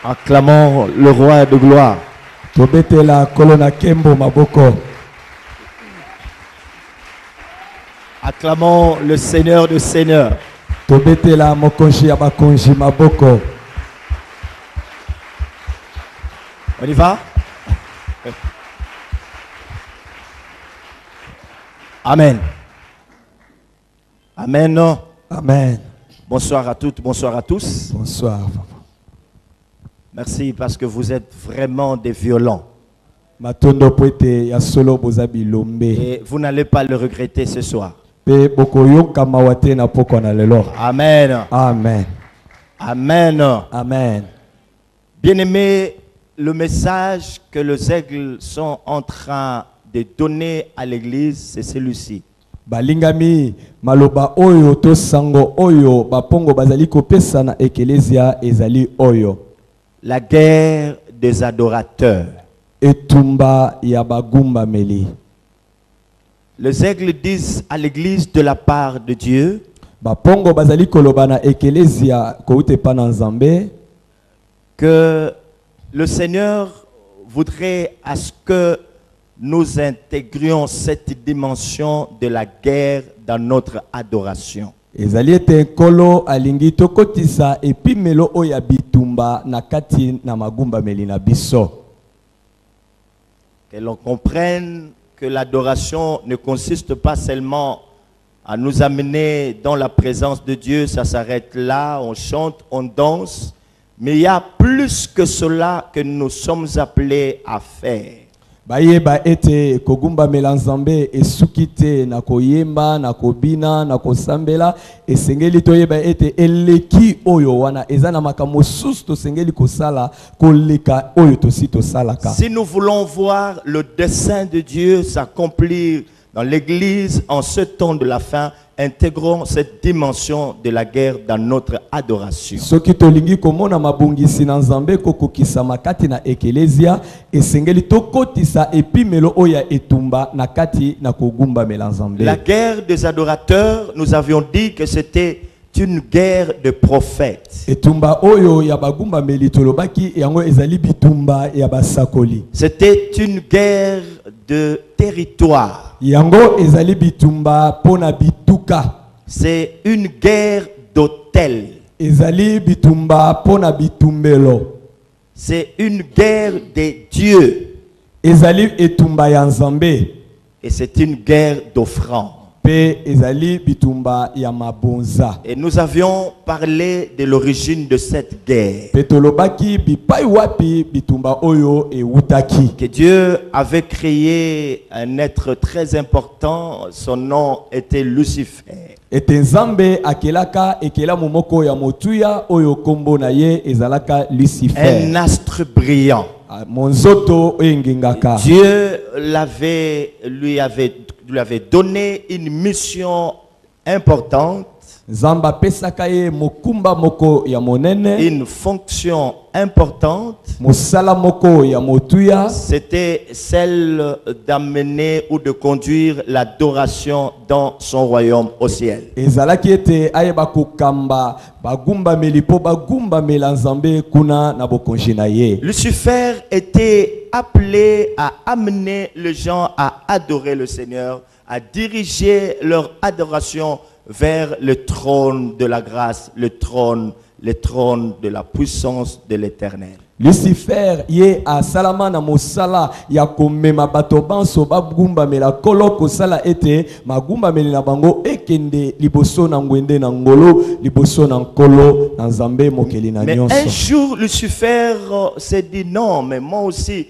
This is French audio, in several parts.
Acclamons le roi de gloire. Tobetela kolona kembo maboko. Acclamons le Seigneur de Seigneurs. Tobetela mokonji ya bakonji maboko. On y va? Amen. Amen. Amen. Bonsoir à toutes, bonsoir à tous. Bonsoir. Merci parce que vous êtes vraiment des violents. Matondo poete ya solo bozabi lombe. Et vous n'allez pas le regretter ce soir. Pe bokoyoka mawate na poko na lelo. Amen. Amen. Amen. Amen. Bien-aimés, le message que les aigles sont en train de donner à l'église, c'est celui-ci. Balingami maloba oyo to sango oyo bapongo bazali kopesa na ekelesia ezali oyo. La guerre des adorateurs. Etumba ya bagumba meli. Les aigles disent à l'église de la part de Dieu bapongo bazali koloba na ekelesia koute pa na Nzambe que le Seigneur voudrait à ce que nous intégrions cette dimension de la guerre dans notre adoration. ezali ete kolo alingi tokotisa epimelo oya bitumba na kati na magumba meli na biso. Que l'on comprenne que l'adoration ne consiste pas seulement à nous amener dans la présence de Dieu, ça s'arrête là, on chante, on danse, mais il y a plus que cela que nous sommes appelés à faire. Bayeba ete kogumba melanzambe esukite na koyemba na kobina na kosambela esengeli toyeba ete eleki oyo wana ezana makambo susto sengeli kosala koleka oyo tosito salaka. Si nous voulons voir le dessein de Dieu s'accomplir dans l'église en ce temps de la fin, intégrons cette dimension de la guerre dans notre adoration. Soki tolingi komona mabungisi na Nzambe kokokisa makati na ekelesia esengeli tokotisa epimelo oya etumba na kati na kogumba melanzambe. La guerre des adorateurs, nous avions dit que c'était une guerre de prophètes. Etumba oyo ya bagumba meli tolobaki yango ezali bitumba ya basakoli. C'était une guerre de territoire. Yango ezali bitumba pona bituka. C'est une guerre d'autel. Ezali bitumba pona bitumbelo. C'est une guerre des dieux. Ezali etumba ya Nzambe. Et c'est une guerre d'offrande. Pe ezali bitumba ya mabonza. Et nous avions parlé de l'origine de cette guerre. Petolobaki bipai wapi bitumba oyo e wutaki. Que Dieu avait créé un être très important, son nom était Lucifer. Ete Nzambe akelaka ekela momoko ya motuya oyo kombo na ye ezalaka Lucifer. Un astre brillant. Monzoto engingaka. Dieu lui avait donné une mission importante, Zamba pesaka ye mokumba moko ya monene, une fonction importante. mosala moko ya motuya, C'était celle d'amener ou de conduire l'adoration dans son royaume au ciel. ezalaki ete ayeba kokamba bagumba melipo bagumba melanzambe kuna na bokonji na ye. Lucifer était appelé à amener les gens à adorer le Seigneur, à diriger leur adoration vers le trône de la grâce, le trône de la puissance de l'Éternel. Lucifer ye asalama na mosala ya komema bato banso bagumba mela koloko sala ete magumba meli na bango ekende liboso na ngwende na ngolo liboso na nkolo na Nzambe mokeli na Mais nyonso. un jour Lucifer s'est dit non, mais moi aussi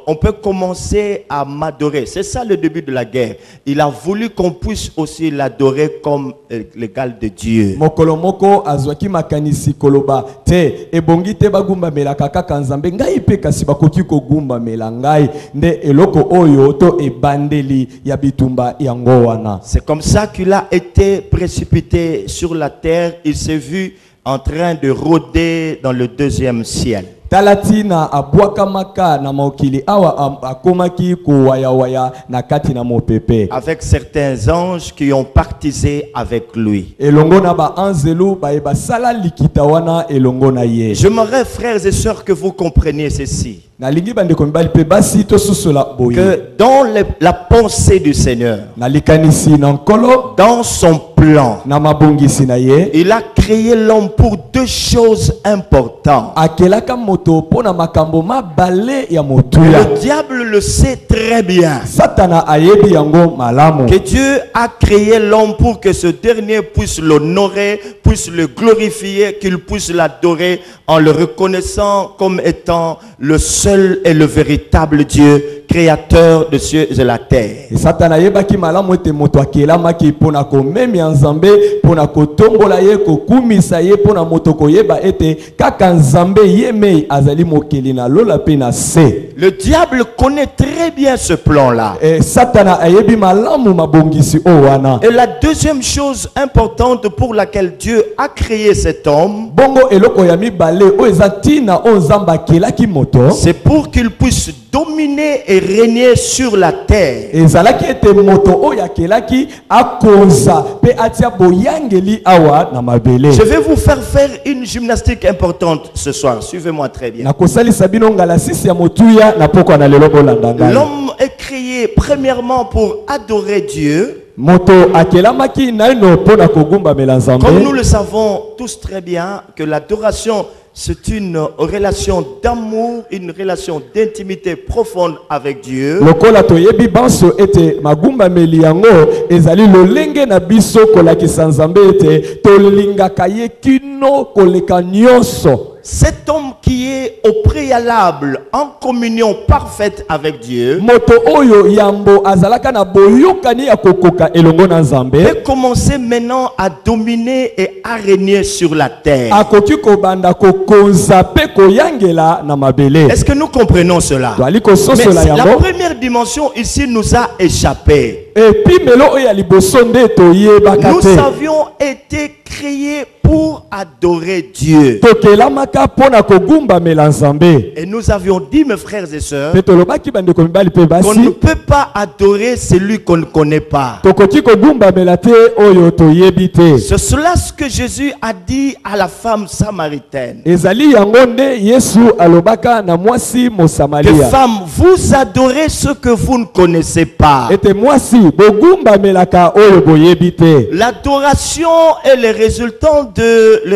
on peut commencer à m'adorer. C'est ça le début de la guerre. Il a voulu qu'on puisse aussi l'adorer comme l'égal de Dieu. Mokolo moko azwaki makanisi koloba te ebongi te bagumba mela kaka Nzambe ngai pe kasi bakoki kogumba mela ngai nde eloko oyo to ebandeli ya bitumba yango wana. C'est comme ça qu'il a été précipité sur la terre. Il s'est vu en train de rôder dans le deuxième ciel. talatina abwakamaka na mokili awa akomaki kuwaya waya na kati na mopepe avec certains anges qui ont partisé avec lui. elongo na ba anzelu ba sala likita wana elongo na ye. J'aimerais, frères et sœurs, que vous compreniez ceci. Nalingi bandeko mibali pe basi to susola boye Que dans la pensée du Seigneur, nalikanisi na nkolo dans son plan, na mabongisi na ye il a créé l'homme pour deux choses importantes. akelaka moto pona makambo mabale ya motuya. Le diable le sait très bien. Satana ayebi yango malamu Que Dieu a créé l'homme pour que ce dernier puisse l'honorer, puisse le glorifier, qu'il puisse l'adorer en le reconnaissant comme étant le seul et le véritable Dieu, créateur de cieux et de la terre. Satana yebaki malamu ete moto akelamaki pona komemi ya nzambe pona kotombola ye kokumisa ye pona moto koyeba ete kaka nzambe yeme azali mokeli na lola pe na se. Le diable connaît très bien ce plan-là. Satana ayebi malamu mabongisi o wana. Et la deuxième chose importante pour laquelle Dieu a créé cet homme, bongo eloko ya mibale o ezatina o nzamba akelaki moto, c'est pour qu'il puisse dominer et régner sur la terre. ezalaki ete moto o yakelaki akonza pe atia boyangeli awa na mabele. Je vais vous faire une gymnastique importante ce soir. Suivez-moi très bien. Na kosalisa bino ngala sisi ya motuya na poko na lelo bolanda ngai. L'homme est créé premièrement pour adorer Dieu. Moto akelamaki naino pona kogumba melanzambe. Comme nous le savons tous très bien que l'adoration, c'est une relation d'amour, une relation d'intimité profonde avec Dieu. Lokola toyebi banso ete magumba meli yango ezali lolenge na biso kolakisa nzambe ete tolingaka ye kino koleka nyonso. Cet homme qui est au préalable en communion parfaite avec Dieu moto oyo yambo azalaka na boyokani ya kokoka elongo na nzambe peut commencer maintenant à dominer et à régner sur la terre. akoki kobanda kokonza pe koyangela na mabele. Est-ce que nous comprenons cela? Toali kososola Mais la yango. première dimension ici nous a échappé. Et puis melo oyo ya liboso nde toyebaka Nous te. avions été créés pour adorer Dieu. Tokelamaka pona kogumba melanzambe. Et nous avions dit, mes frères et sœurs, Pe tolobaki bandeko mibali pe qu'on ne basi. peut pas adorer celui qu'on ne connaît pas. Tokoki kogumba melate oyo toyebi te. C'est cela ce que Jésus a dit à la femme samaritaine. Ezali yango nde Yesu alobaka na mwasi Que Mosamaria. femme, vous adorez ce que vous ne connaissez pas. Ete mwasi bogumba melaka oyo boyebi te. L'adoration est le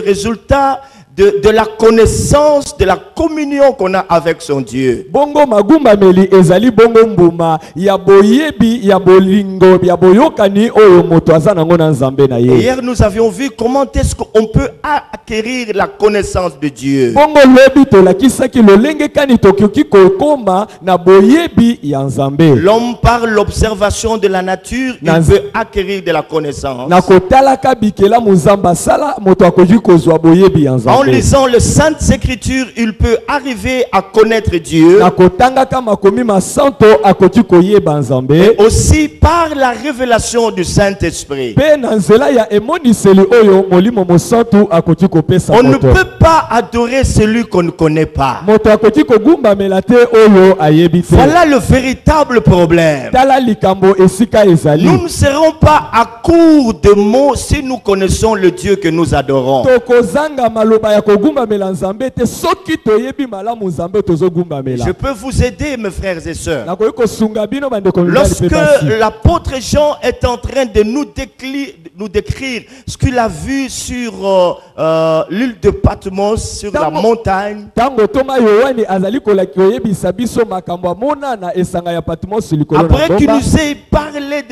résultat de la connaissance, de la communion qu'on a avec son Dieu. Bongo magumba meli ezali bongo mbuma ya boyebi ya bolingo ya boyokani oyo moto aza nango na nzambe na Et ye. hier nous avions vu comment est-ce qu'on peut acquérir la connaissance de Dieu. Bongo lobi tolakisaki lolenge kani tokoki kokoma na boyebi ya nzambe. L'homme par l'observation de la nature, il peut acquérir de la connaissance. Na kotalaka bikela muzamba sala moto akoki kozwa boyebi ya En nzambe. lisant les Saintes Écritures, il peut arriver à connaître Dieu. Na kotangaka makomi masanto akoki koyeba nzambe. Aussi par la révélation du Saint-Esprit. Pe na nzela ya emoniseli oyo molimo mosantu akoki kopesa On ne moto. peut pas adorer celui qu'on ne connaît pas. Moto akoki kogumba melate oyo ayebi te. Voilà le véritable problème. Tala likambo esika ezali. Nous ne serons pas à court de mots si nous connaissons le Dieu que nous adorons. Tokozanga maloba ya kogumba mela nzambe te soki toyebi malamu nzambe tozogumba mela. Je peux vous aider, mes frères et sœurs. Nakoki kosunga bino bandeko mibali Lorsque pe basi. l'apôtre Jean est en train de nous décrire ce qu'il a vu sur l'île de Patmos, sur la montagne, Tango Toma Yohani azali kolaki oyebisa biso makambo amona na esanga ya Patmos likolo na après qu'il bomba. nous ait parlé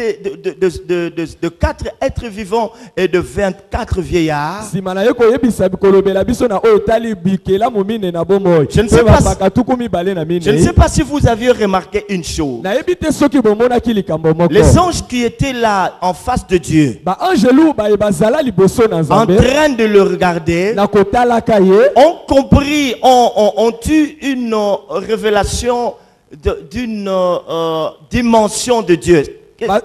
de 4 êtres vivants et de 24 vieillards, Sima na ye koyebisa kolobela biso na oyo tali bikela momine na bomoy. Je ne sais pas Bakatuku mibale na mine. je ne sais pas si vous aviez remarqué une chose. Na yebite soki bomona ki likambo moko. Les anges qui étaient là en face de Dieu, Ba angelu ba bazala liboso na en nzambe. train de le regarder, Na kotalaka ye. ont compris, ont eu une révélation d'une dimension de Dieu. Ba-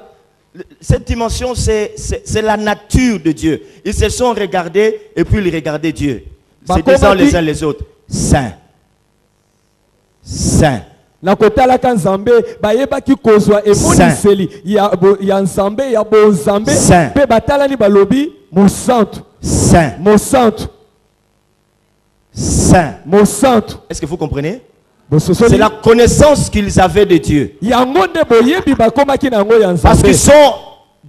Cette dimension, c'est la nature de Dieu. Ils se sont regardés et puis ils regardaient Dieu. Bah, Se disant comment les dit- uns les autres, Saint, Saint. Na kotalaka nzambe bayebaki kozwa emoniseli ya nzambe ya bonzambe pe batalani balobi mosantu. Saint. Mosantu. Saint. Mosantu. Est-ce que vous comprenez? C'est la connaissance qu'ils avaient de Dieu. Parce qu'ils sont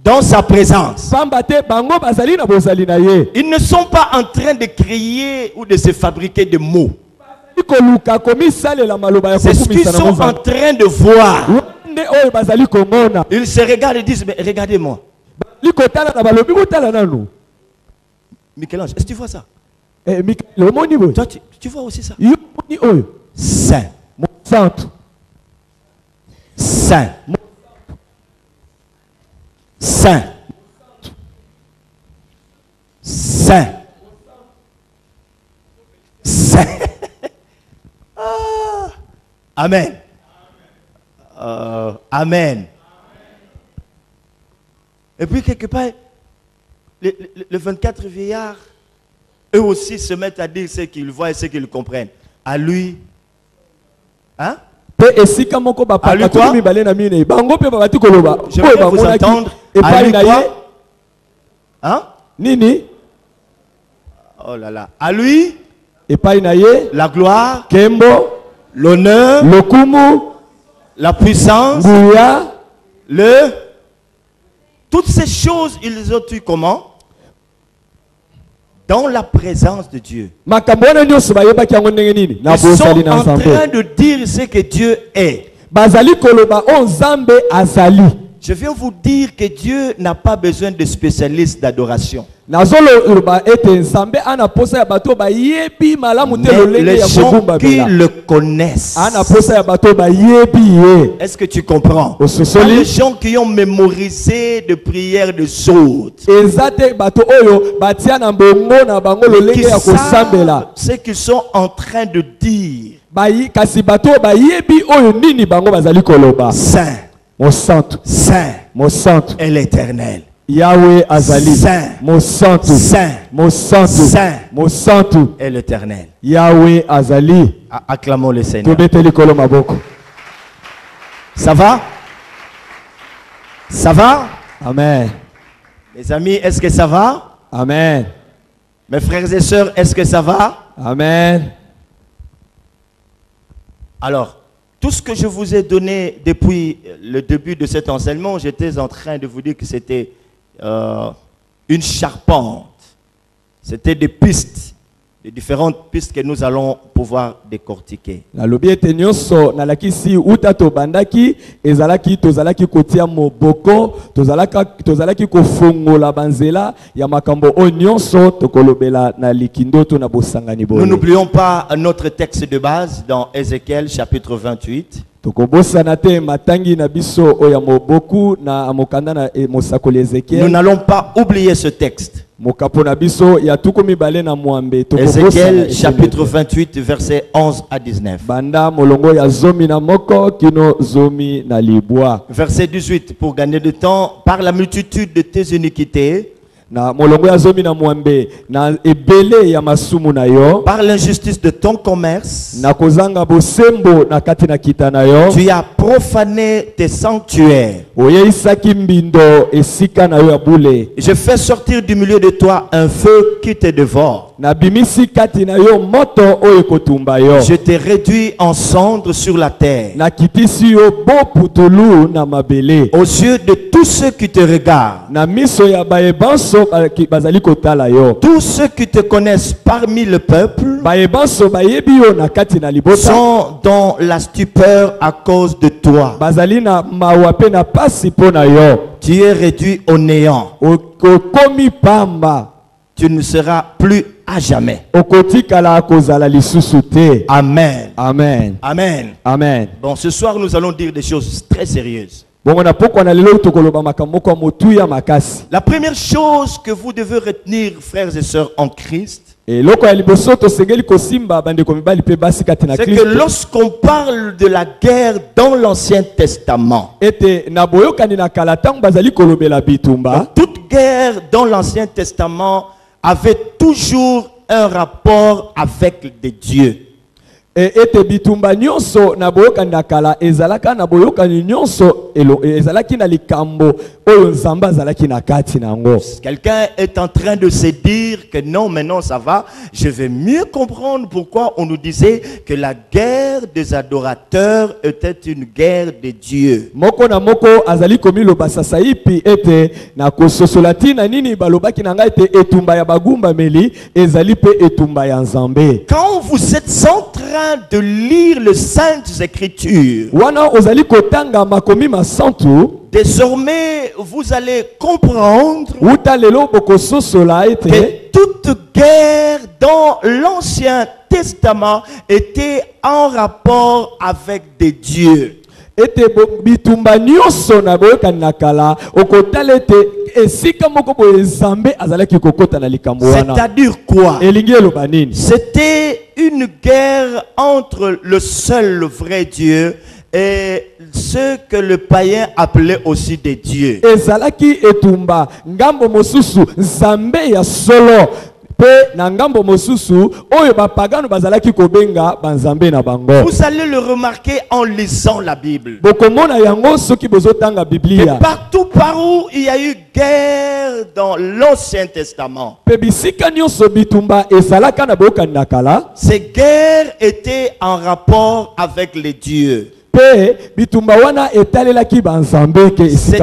dans sa présence. Ils ne sont pas en train de créer ou de se fabriquer de mots. C'est ce qu'ils sont en train de voir. Ils se regardent et disent, mais regardez-moi. Michel-Ange, est-ce que tu vois ça? Toi, tu vois aussi ça? Saint. Saint. Saint. Saint. Saint. Amen. Amen. Et puis quelque part, les 24 vieillards, eux aussi se mettent à dire ce qu'ils voient et ce qu'ils comprennent. À lui, hein? Je vais vous entendre. À lui quoi? Hein? Nini? Oh là là. À lui, la gloire, Kembo, l'honneur, Lokumu, la puissance, Bouya, toutes ces choses, ils ont eu comment? Dans la présence de Dieu. Ils sont en train de dire ce que Dieu est. Je viens vous dire que Dieu n'a pas besoin de spécialistes d'adoration. Mais les gens qui le connaissent. Est-ce que tu comprends? Les gens qui ont mémorisé de prières des autres. Qui savent ce qu'ils sont en train de dire. Saint. Saint est l'Éternel. Yahweh Azali. Saint. Saint est l'Éternel. Yahweh Azali. Acclamons le Seigneur. Ça va? Ça va? Amen. Mes amis, est-ce que ça va? Amen. Mes frères et sœurs, est-ce que ça va? Amen. Alors, tout ce que je vous ai donné depuis le début de cet enseignement, j'étais en train de vous dire que c'était une charpente. C'était des pistes, des différentes pistes que nous allons pouvoir décortiquer. Nous n'oublions pas notre texte de base dans Ézéchiel chapitre 28. Nous n'allons pas oublier ce texte. Ézéchiel chapitre 28 versets 11 à 19. Verset 18, pour gagner du temps, par la multitude de tes iniquités, par l'injustice de ton commerce, tu as profané tes sanctuaires. Je fais sortir du milieu de toi un feu qui te dévore. Je t'ai réduit en cendres sur la terre. Aux yeux de tous ceux qui te regardent, tous ceux qui te connaissent parmi le peuple sont dans la stupeur à cause de toi. Tu es réduit au néant. Tu ne seras plus à jamais. Amen. Amen. Amen. Amen. Bon, ce soir, nous allons dire des choses très sérieuses. La première chose que vous devez retenir, frères et sœurs en Christ, c'est que lorsqu'on parle de la guerre dans l'Ancien Testament, toute guerre dans l'Ancien Testament avait toujours un rapport avec des dieux. ete bitumba nyonso na boyoka ndakala ezalaka na boyoka nyonso ezalaki na likambo oyo nzamba azalaki na kati nango. Quelqu'un est en train de se dire que non, maintenant ça va, je vais mieux comprendre pourquoi on nous disait que la guerre des adorateurs était une guerre de Dieu. Moko na moko azali komi loba sasa ipi ete na kososolati na nini balobaki na ngai ete etumba ya bagumba meli ezali pe etumba ya nzambe. Quand vous êtes en train de lire les Saintes Écritures, wana ozali kotanga makomi masantu, désormais vous allez comprendre que toute guerre dans l'Ancien Testament était en rapport avec des dieux. Bitumba nyonso na boyoka nakala okotala ete esika moko boye nzambe azalaki kokota na likambo wana. C'est-à-dire quoi? Elingi eloba nini? C'était une guerre entre le seul vrai Dieu et ce que le païen appelait aussi des dieux. Ezalaki etumba ngambo mosusu nzambe ya solo pe na ngambo mosusu oyo bapagano bazalaki kobenga banzambe na bango. Vous allez le remarquer en lisant la Bible. Bokomona yango soki bozotanga Biblia. Et partout par où il y a eu guerre dans l'Ancien Testament, Pe bisika nyonso bitumba ezalaka na boyoka nakala, ces guerres étaient en rapport avec les dieux. C'était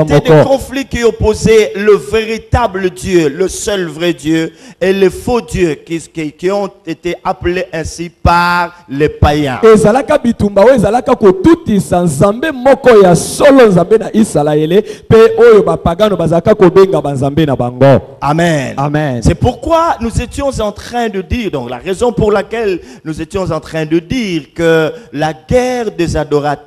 des conflits qui opposaient le véritable Dieu, le seul vrai Dieu, et les faux dieux qui ont été appelés ainsi par les païens. Amen. Amen. C'est pourquoi nous étions en train de dire, donc la raison pour laquelle nous étions en train de dire que la guerre des adorateurs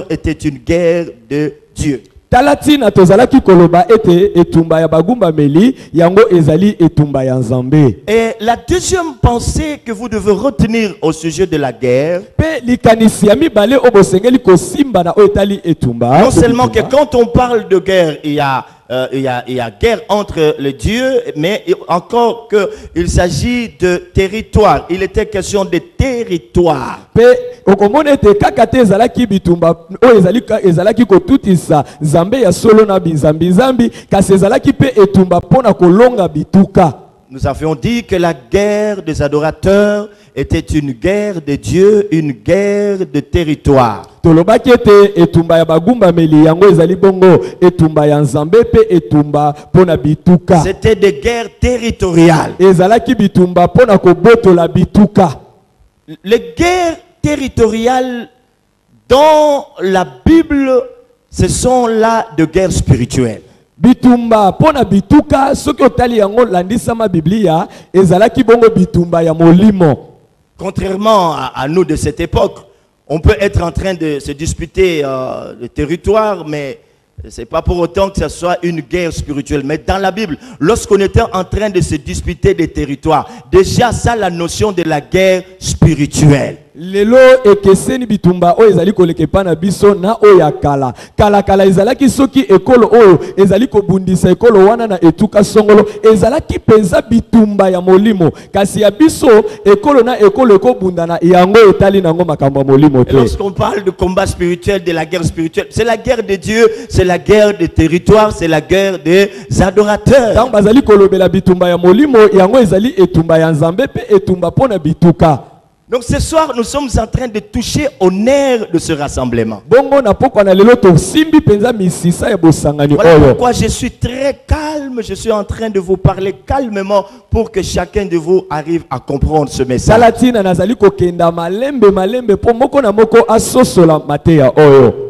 était une guerre de Dieu. Talatina tozalaki koloba ete etumba ya bagumba meli yango ezali etumba ya nzambe. Et la deuxième pensée que vous devez retenir au sujet de la guerre, pe likanisi ya mibale obosengeli kosimba na etali etumba. Non seulement que quand on parle de guerre, il y a guerre entre les dieux, mais encore qu'il s'agit de territoire. Il était question de territoire. Pe okomone te kakate ezalaki bitumba o ezalaki kotutisa nzambe ya solo na binzambi kasi ezalaki pe etumba pona kolonga bituka. Nous avions dit que la guerre des adorateurs était une guerre de Dieu, une guerre de territoire. Tolobaki ete etumba ya bagumba meli yango ezali bongo etumba ya nzambe pe etumba pona bituka. C'était des guerres territoriales. Ezalaki bitumba pona kobotola bituka. Les guerres territoriales dans la Bible, ce sont là de guerres spirituelles. Bitumba pona bituka soki otali yango landisama Biblia ezalaki bongo bitumba ya molimo. Contrairement à nous de cette époque, on peut être en train de se disputer le territoire, mais ce n'est pas pour autant que ce soit une guerre spirituelle. Mais dans la Bible, lorsqu'on était en train de se disputer des territoires, déjà ça la notion de la guerre spirituelle. Lelo ekeseni bitumba o ezali kolekepa na biso na oya kala kala ezalaki soki ekolo oyo ezali kobundisa ekolo wana na etuka songolo ezalaki penza bitumba ya molimo kasi ya biso ekolo na ekolo ekobundana yango etali nango makambo molimo te. Lorsqu'on parle de combat spirituel, de la guerre spirituelle, c'est la guerre de Dieu, c'est la guerre des territoires, c'est la guerre des adorateurs. Tant bazali kolobela bitumba ya molimo yango ezali etumba ya nzambe pe etumba pona bituka. Donc ce soir, nous sommes en train de toucher au nerf de ce rassemblement. Voilà pourquoi je suis très calme, je suis en train de vous parler calmement pour que chacun de vous arrive à comprendre ce message.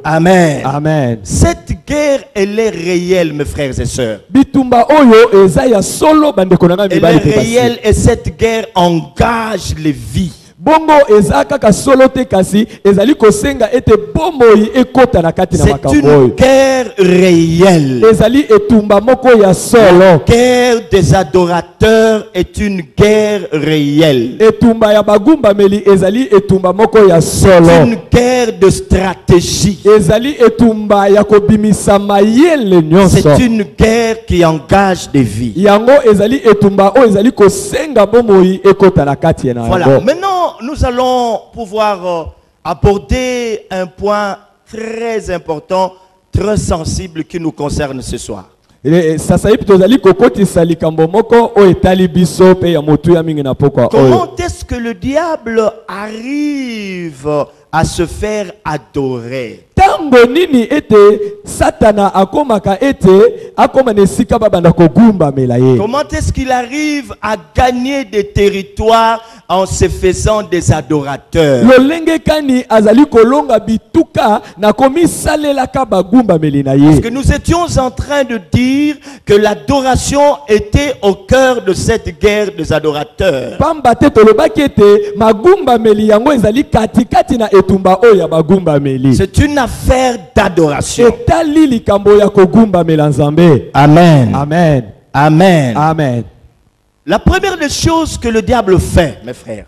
Amen. Amen. Cette guerre, elle est réelle, mes frères et sœurs. Elle est réelle et cette guerre engage les vies. Bongo ezaka ka solo te kasi ezali kosenga ete bomoi ekota na kati na makambo. C'est une guerre réelle. Ezali etumba moko ya solo. La guerre des adorateurs est une guerre réelle. Etumba ya bagumba meli ezali etumba moko ya solo. C'est une guerre de stratégie. Ezali etumba ya kobimisa mayele nyonso. C'est une guerre qui engage des vies. Yango ezali etumba o ezali kosenga bomoi ekota na kati na. Voilà. Maintenant Maintenant, nous allons pouvoir aborder un point très important, très sensible qui nous concerne ce soir. Comment est-ce que le diable arrive à se faire adorer? Tango nini ete Satana akomaka ete akomane sika babanda kogumba melaye. Comment est-ce qu'il arrive à gagner des territoires en se faisant des adorateurs? Lolenge kani azali kolonga bituka na komi salela ka bagumba melinaye. Parce que nous étions en train de dire que l'adoration était au cœur de cette guerre des adorateurs. Pamba te tolobaki ete magumba meli yango ezali katikati na etumba oya bagumba meli. C'est une affaire d'adoration. Etali likambo ya kogumba melanzambe. Amen. Amen. Amen. Amen. La première des choses que le diable fait, mes frères,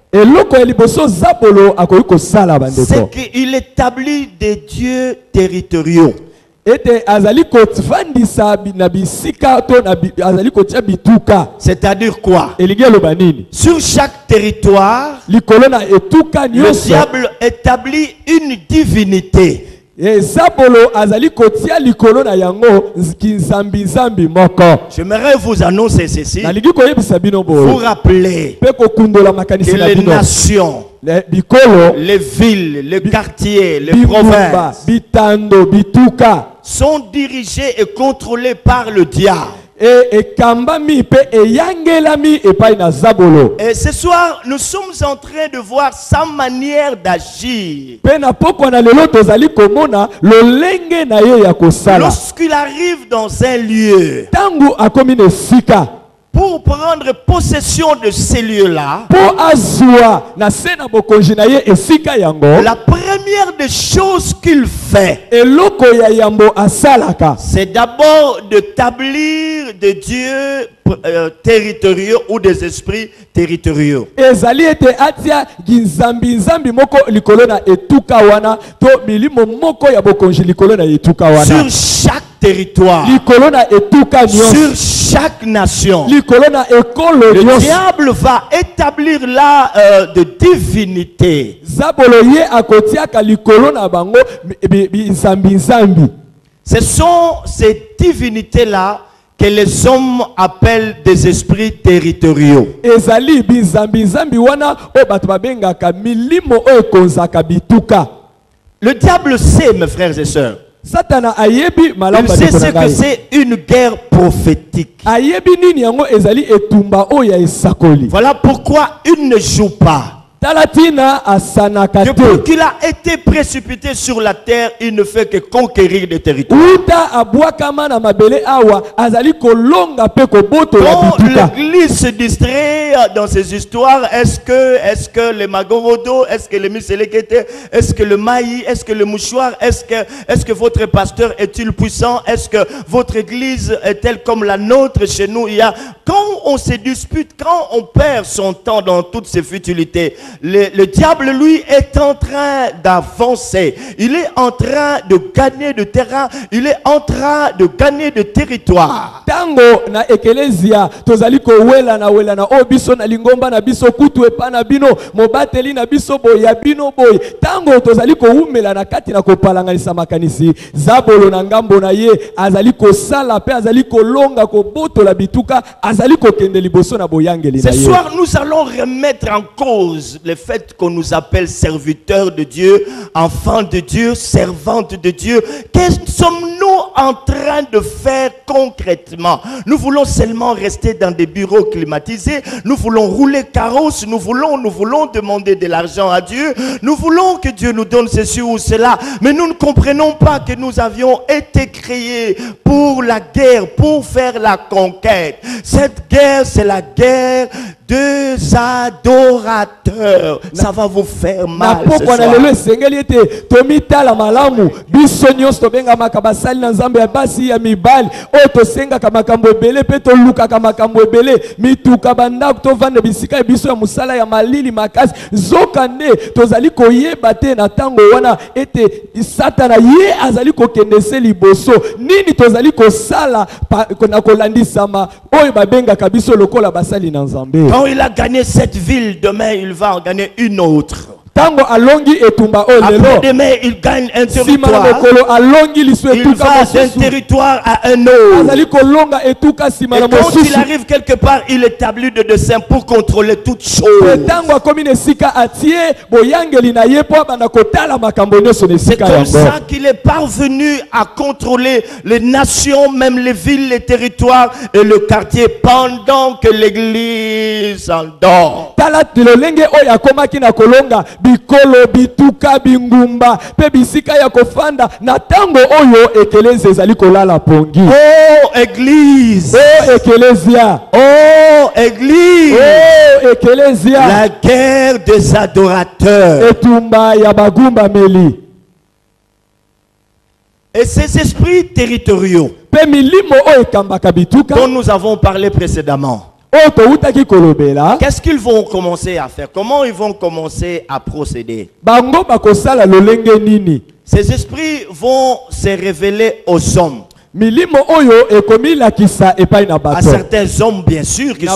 c'est qu'il établit des dieux territoriaux. C'est-à-dire quoi? Sur chaque territoire, le diable établit une divinité. J'aimerais vous annoncer ceci. Vous rappeler que les nations, les villes, les quartiers, les provinces sont dirigées et contrôlées par le diable. Et ce soir, nous sommes en train de voir sa manière d'agir. Lorsqu'il arrive dans un lieu, pour prendre possession de ces lieux-là, la première des choses qu'il fait, c'est d'abord d'établir des dieux territoriaux ou des esprits territoriaux. Sur chaque territoire, sur chaque nation, le diable va établir là de divinités. Ce sont ces divinités-là que les hommes appellent des esprits territoriaux. Le diable sait, mes frères et sœurs, il sait ce que c'est une guerre prophétique. Voilà pourquoi il ne joue pas. Depuis qu'il a été précipité sur la terre, il ne fait que conquérir des territoires. Quand l'église se distrait dans ces histoires, est-ce que les Magorodo, est-ce que les Miselekete, est-ce que le Maï, est-ce que le mouchoir, est-ce que votre pasteur est-il puissant, est-ce que votre église est-elle comme la nôtre chez nous? Quand on se dispute, quand on perd son temps dans toutes ces futilités, le diable, lui, est en train d'avancer. Il est en train de gagner de terrain. Il est en train de gagner de territoire. Tango na ekelezia tozali ko wela na o biso na lingomba na biso kutu epana bino mobateli na biso boya bino boy. Tango tozali ko umela na kati na ko palangalisa makanisi zabolo na ngambo na ye azali ko sala pe azali ko longa ko boto la bituka azali ko kende liboso na boyangeli na ye. Ce soir, nous allons remettre en cause le fait qu'on nous appelle serviteurs de Dieu, enfants de Dieu, servantes de Dieu. Qu'est-ce que sommes-nous en train de faire concrètement? Nous voulons seulement rester dans des bureaux climatisés. Nous voulons rouler carrosse. Nous voulons demander de l'argent à Dieu. Nous voulons que Dieu nous donne ceci ou cela. Mais nous ne comprenons pas que nous avions été créés pour la guerre, pour faire la conquête. Cette guerre, c'est la guerre des adorateurs. Ça va vous faire mal ce soir. Quand il a gagné cette ville, demain il va en gagner une autre. Tango alongi etumba olelo. Après-demain, il gagne un territoire. Il va d'un territoire à un autre. Et quand il arrive quelque part, il établit des dessins pour contrôler toutes choses. C'est comme ça qu'il est parvenu à contrôler les nations, même les villes, les territoires et le quartier pendant que l'église s'endort. Bikolo bituka bingumba pe bisika ya kofanda na tango oyo ekeleze ezali kolala pongi. Oh église, oh ekelezia, oh église, oh ekelezia, la guerre des adorateurs. Etumba ya bagumba meli. Et ces esprits territoriaux pe milimo oyo ekambaka bituka dont nous avons parlé précédemment. Qu'est-ce qu'ils vont commencer à faire? Comment ils vont commencer à procéder? Ces esprits vont se révéler aux hommes. À certains hommes, bien sûr, qui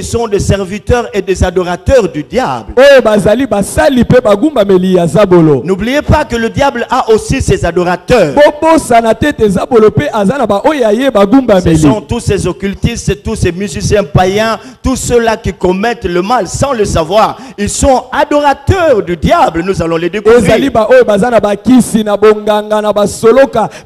sont des serviteurs et des adorateurs du diable. N'oubliez pas que le diable a aussi ses adorateurs. Ce sont tous ces occultistes, tous ces musiciens païens, tous ceux-là qui commettent le mal sans le savoir. Ils sont adorateurs du diable. Nous allons les découvrir.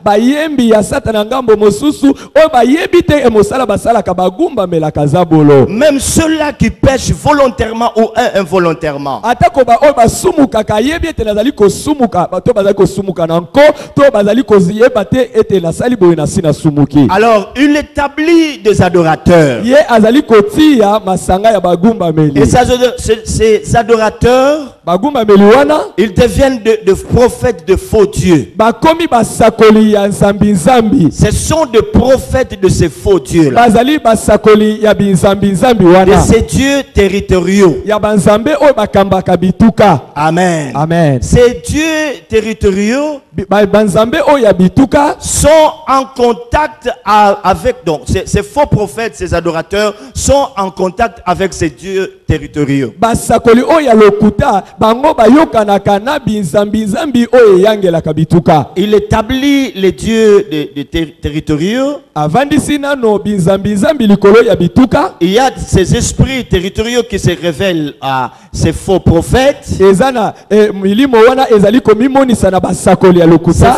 Bayembi ya satana ngambo mosusu o bayebi te emosala basala kabagumba melaka zabolo. Même ceux-là qui pêchent volontairement ou involontairement. Atako ba o basumuka kayebi te nazali ko sumuka bato bazali ko sumuka nanko to bazali ko ziyeba te ete na sali boye na sina sumuki. Alors il établit des adorateurs. Ye azali ko tia masanga ya bagumba meli. Et ces adorateurs bagumba meli wana ils deviennent de prophètes de faux dieux. Bakomi basakoli ya nzambi nzambi. Ce sont des prophètes de ces faux dieux là. Bazali basakoli ya binzambi nzambi wana. De ces dieux territoriaux. Ya banzambe o bakambaka bituka. Amen. Amen. Ces dieux territoriaux banzambe o ya bituka sont en contact avec donc ces faux prophètes, ces adorateurs sont en contact avec ces dieux territoriaux. Basakoli o ya lokuta bango bayokana kana binzambi nzambi o yangela kabituka. Il établit les dieux territoriaux. Il y a ces esprits territoriaux qui se révèlent à ces faux prophètes. Ces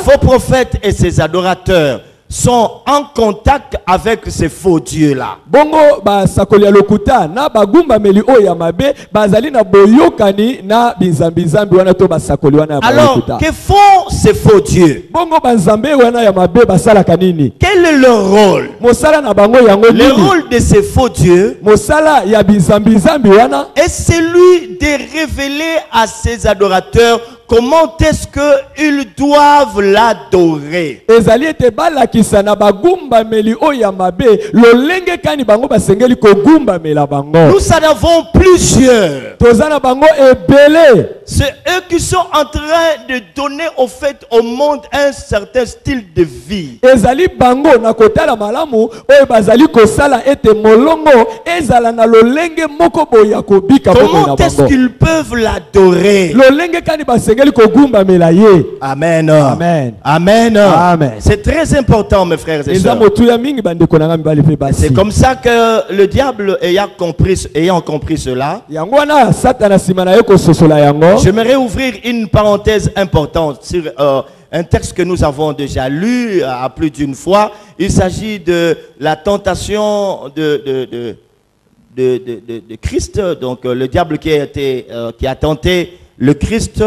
faux prophètes et ces adorateurs sont en contact avec ces faux dieux là. Bongo ba sakoli lokuta na bagumba meli o ya mabe bazali na boyokani na bizambi zambi wana to basakoli wana ya lokuta. Alors que font ces faux dieux? Bongo banzambe wana ya mabe basala kanini? Quel est leur rôle? Mosala na bango yango nini? Le rôle de ces faux dieux mosala ya bizambi zambi wana est celui de révéler à ces adorateurs comment est-ce qu'ils doivent l'adorer. Nous en avons plusieurs. C'est eux qui sont en train de donner au fait au monde un certain style de vie. Comment est-ce qu'ils peuvent l'adorer? Amen. Amen. Amen. Amen. C'est très important, mes frères et sœurs. C'est comme ça que le diable ayant compris cela, j'aimerais ouvrir une parenthèse importante sur un texte que nous avons déjà lu à plus d'une fois. Il s'agit de la tentation de Christ, donc le diable qui a tenté le Christ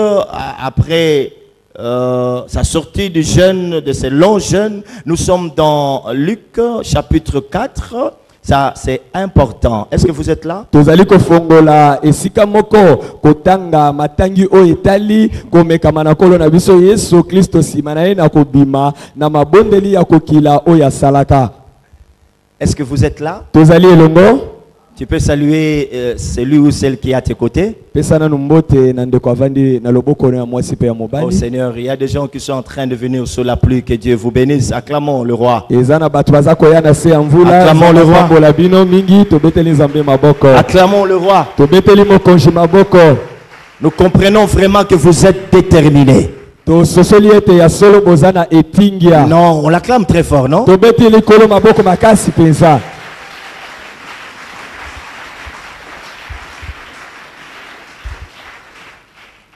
après sa sortie du jeûne, de ces longs jeûnes. Nous sommes dans Luc chapitre 4. Ça c'est important. Est-ce que vous êtes là? Est-ce que vous êtes là? Tu peux saluer celui ou celle qui est à tes côtés. Oh Seigneur, il y a des gens qui sont en train de venir sous la pluie. Que Dieu vous bénisse. Acclamons le roi. Acclamons le roi. Acclamons le roi. Nous comprenons vraiment que vous êtes déterminés. Non, on l'acclame très fort, non?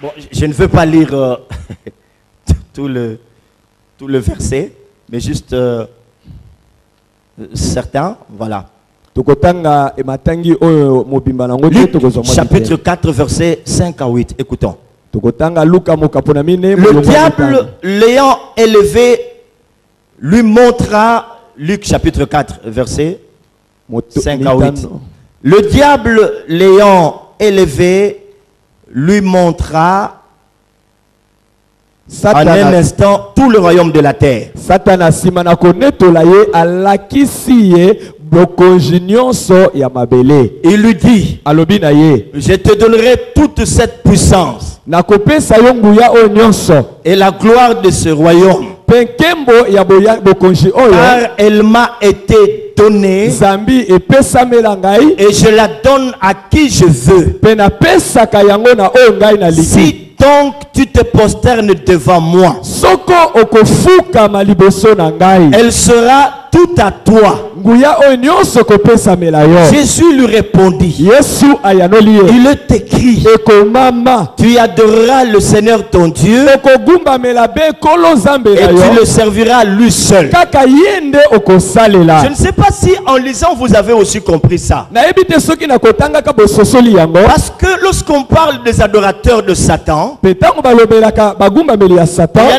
Bon, je ne veux pas lire tout le verset, mais juste certains, voilà. Luc, chapitre 4, versets 5 à 8, écoutons. Le diable l'ayant élevé lui montra, Luc chapitre 4, versets 5 à 8. Le diable l'ayant élevé lui montra en un instant tout le royaume de la terre. Il lui dit, je te donnerai toute cette puissance et la gloire de ce royaume, car elle m'a été donnée et je la donne à qui je veux. Si donc tu te prosternes devant moi, elle sera tout à toi. Jésus lui répondit, il est écrit, tu adoreras le Seigneur ton Dieu et tu le serviras lui seul. Je ne sais pas si en lisant vous avez aussi compris ça. Parce que lorsqu'on parle des adorateurs de Satan, il y en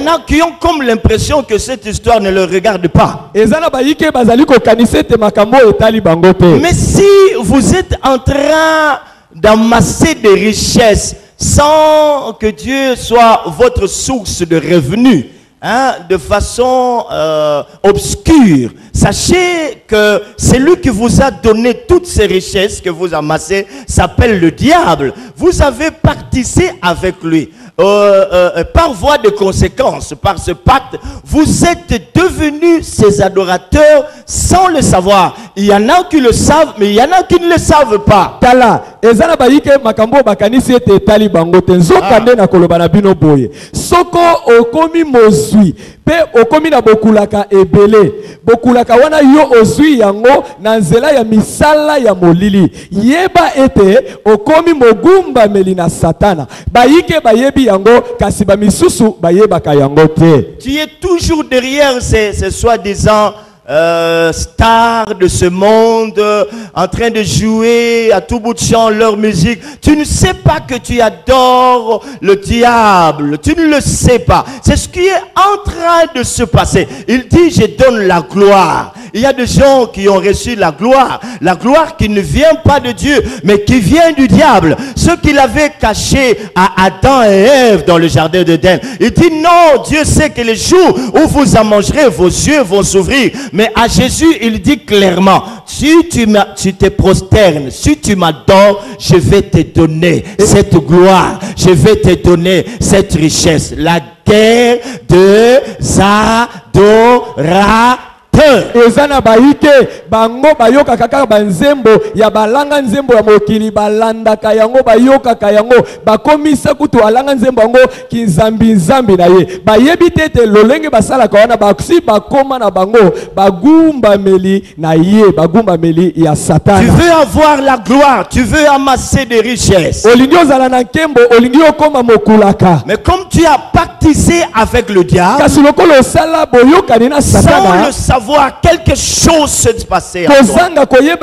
a qui ont comme l'impression que cette histoire ne leur regarde pas. Mais si vous êtes en train d'amasser des richesses sans que Dieu soit votre source de revenus, de façon obscure, sachez que celui qui vous a donné toutes ces richesses que vous amassez s'appelle le diable. Vous avez participé avec lui. Par voie de conséquence, par ce pacte, vous êtes devenus ses adorateurs sans le savoir. Il y en a qui le savent, mais il y en a qui ne le savent pas. Soko okomi mozwi pe okomi na bokulaka ebele bokulaka wana yo ozwi yango na nzela ya misala ya molili yeba ete okomi mogumba melina satana bayike bayebi yango kasi ba misusu bayebaka yango te. Tu es toujours derrière ces soi-disant stars de ce monde en train de jouer à tout bout de champ leur musique. Tu ne sais pas que tu adores le diable. Tu ne le sais pas. C'est ce qui est en train de se passer. Il dit, je donne la gloire. Il y a des gens qui ont reçu la gloire qui ne vient pas de Dieu, mais qui vient du diable. Ce qu'il avait caché à Adam et Ève dans le jardin d'Éden. Il dit non, Dieu sait que les jours où vous en mangerez, vos yeux vont s'ouvrir. Mais à Jésus, il dit clairement, si tu te prosternes, si tu m'adores, je vais te donner cette gloire, je vais te donner cette richesse. La guerre des adorateurs. Ezana baike bango bayoka kaka banzembo ya balanga nzembo ya mokili balanda kayango bayoka kayango bakomisa kutu alanga nzembo yango kinzambi nzambi na ye bayebi tete lolenge basala kawana baksi bakoma na bango bagumba meli na ye bagumba meli ya satana. Tu veux avoir la gloire, tu veux amasser des richesses. Olingi ozala na nkembo olingi okoma mokulaka. Mais comme tu as pactisé avec le diable, kasi lokolo osala boyokani na satana sans le savoir, quelque chose se passait en toi. Tu es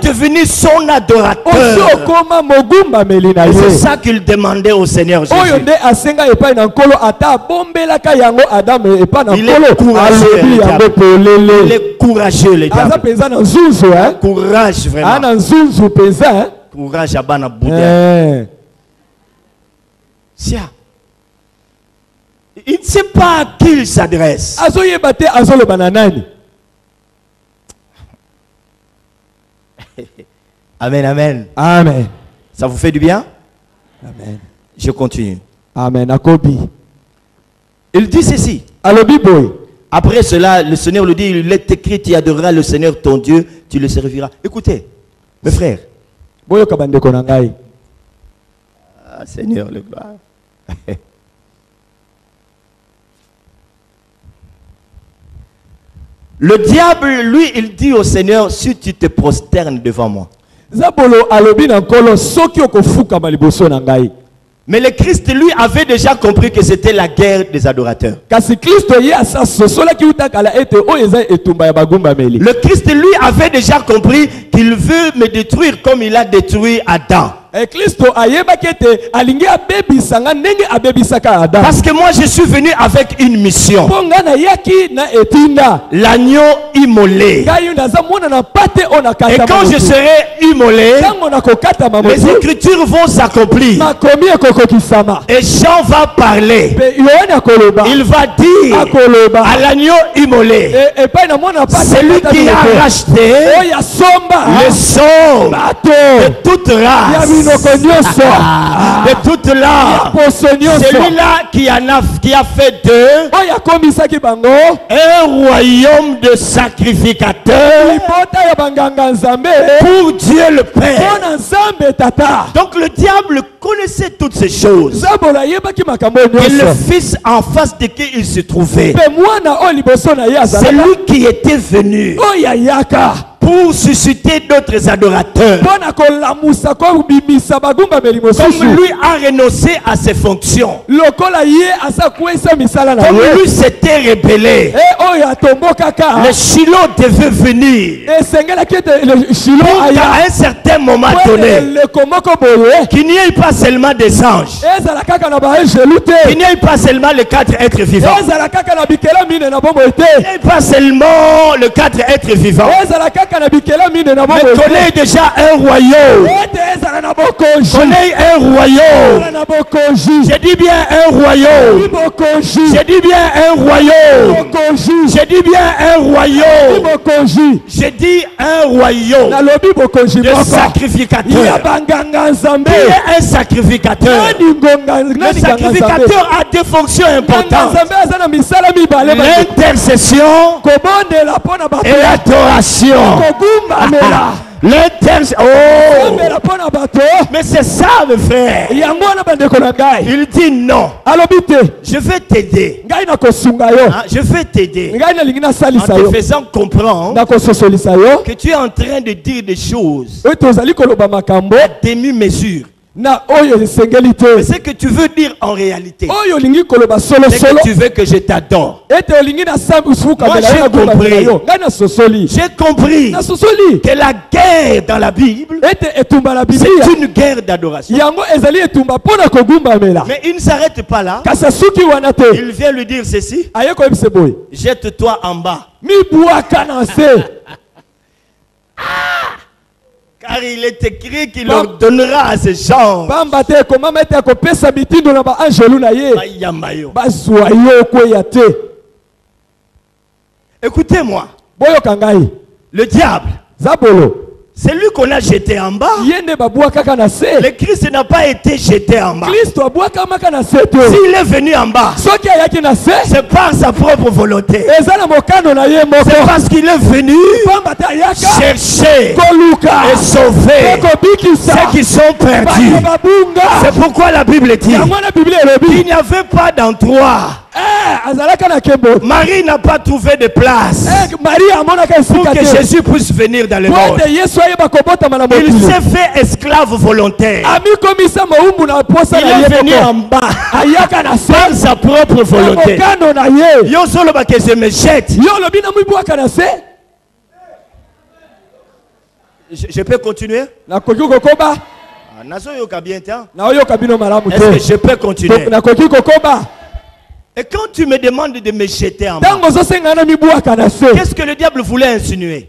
devenu son adorateur. Et c'est ça qu'il demandait au Seigneur Jésus. Il est courageux, il est courageux, le diable. Courage vraiment. Courage à Bana Bouddha. Il ne sait pas à qui il s'adresse. Amen, amen. Amen. Ça vous fait du bien? Amen. Je continue. Amen. Akobi. Il dit ceci. Alobi boy. Après cela, le Seigneur lui dit, il est écrit, tu adoreras le Seigneur ton Dieu, tu le serviras. Écoutez, mes frères. Boyo kabande konangai. Ah, Seigneur, le gloire. Le diable, lui, il dit au Seigneur, si tu te prosternes devant moi. Zabolo alobi na nkolo soki okofuka maliboso na ngai. Mais le Christ, lui, avait déjà compris que c'était la guerre des adorateurs. Kasi Kristo ye asa sosola ki utakala ete o eza etumba ya bagumba meli. Le Christ, lui, avait déjà compris qu'il veut me détruire comme il a détruit Adam. Et Kristo ayeba kete alingi abebisa nga ndenge abebisaka Adam. Parce que moi, je suis venu avec une mission. Ponga na yaki na etinda. L'agneau immolé. Ngai ndaza mona na pate ona kata. Et quand je serai immolé, tango na kokata mamoto. les écritures vont s'accomplir. Makomi ekokokisama. Et Jean va parler. Pe Yohane akoloba. Il va dire akoloba à l'agneau immolé, e pa na mona pate. celui qui a racheté oya somba. le sang bato de toute race, de toute langue. Celui-là qui a fait d'eux un royaume de sacrificateurs pour Dieu le Père. Donc le diable connaissait toutes ces choses. Et le fils en face de qui il se trouvait, c'est lui qui était venu pour susciter d'autres adorateurs. Comme lui a renoncé à ses fonctions. Comme lui s'était rébellé. Le Shiloh devait venir. Pour qu'à un certain moment donné, qu'il n'y ait pas seulement des anges, qu'il n'y ait pas seulement les 4 êtres vivants, qu'il n'y ait pas seulement les 4 êtres vivants, mais qu'on ait déjà un royaume. Qu'on ait un royaume. J'ai dit bien un royaume. J'ai dit bien un royaume. J'ai dit bien un royaume. J'ai dit un royaume de sacrificateurs. Qui est un sacrificateur? Le sacrificateur a des fonctions importantes. L'intercession et l'adoration. Oh! Mais c'est ça, mes frères. Il dit non. Je vais t'aider. Je vais t'aider en te faisant comprendre que tu es en train de dire des choses à demi-mesure. Mais ce que tu veux dire en réalité, c'est que tu veux que je t'adore. Moi j'ai compris que la guerre dans la Bible, c'est une guerre d'adoration. Mais il ne s'arrête pas là. Il vient lui dire ceci: jette-toi en bas. Car il est écrit qu'il ordonnera à ses gens. Écoutez-moi. Le diable, c'est lui qu'on a jeté en bas. Le Christ n'a pas été jeté en bas. S'il est venu en bas, c'est par sa propre volonté. C'est parce qu'il est venu chercher et sauver ceux qui sont perdus. C'est pourquoi la Bible dit qu'il n'y avait pas d'endroit. Marie n'a pas trouvé de place pour que Jésus puisse venir dans le monde. Il s'est fait esclave volontaire. Il est venu en bas par sa propre volonté. Yo solo ba que je me jette. Je peux continuer? Est-ce que je peux continuer? Et quand tu me demandes de me jeter en bas, qu'est-ce que le diable voulait insinuer?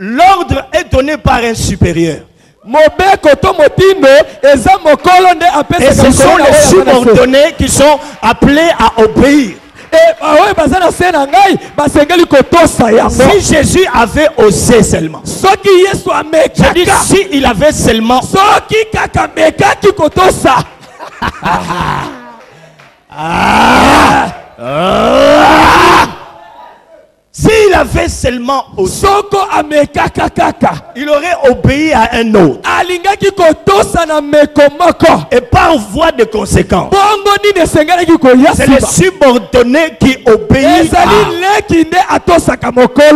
L'ordre est donné par un supérieur. Et ce sont les subordonnés qui sont appelés à obéir. Si Jésus avait osé seulement, je dis si il avait seulement s'il avait seulement osé, il aurait obéi à un autre. Et par voie de conséquence, c'est le subordonné qui obéit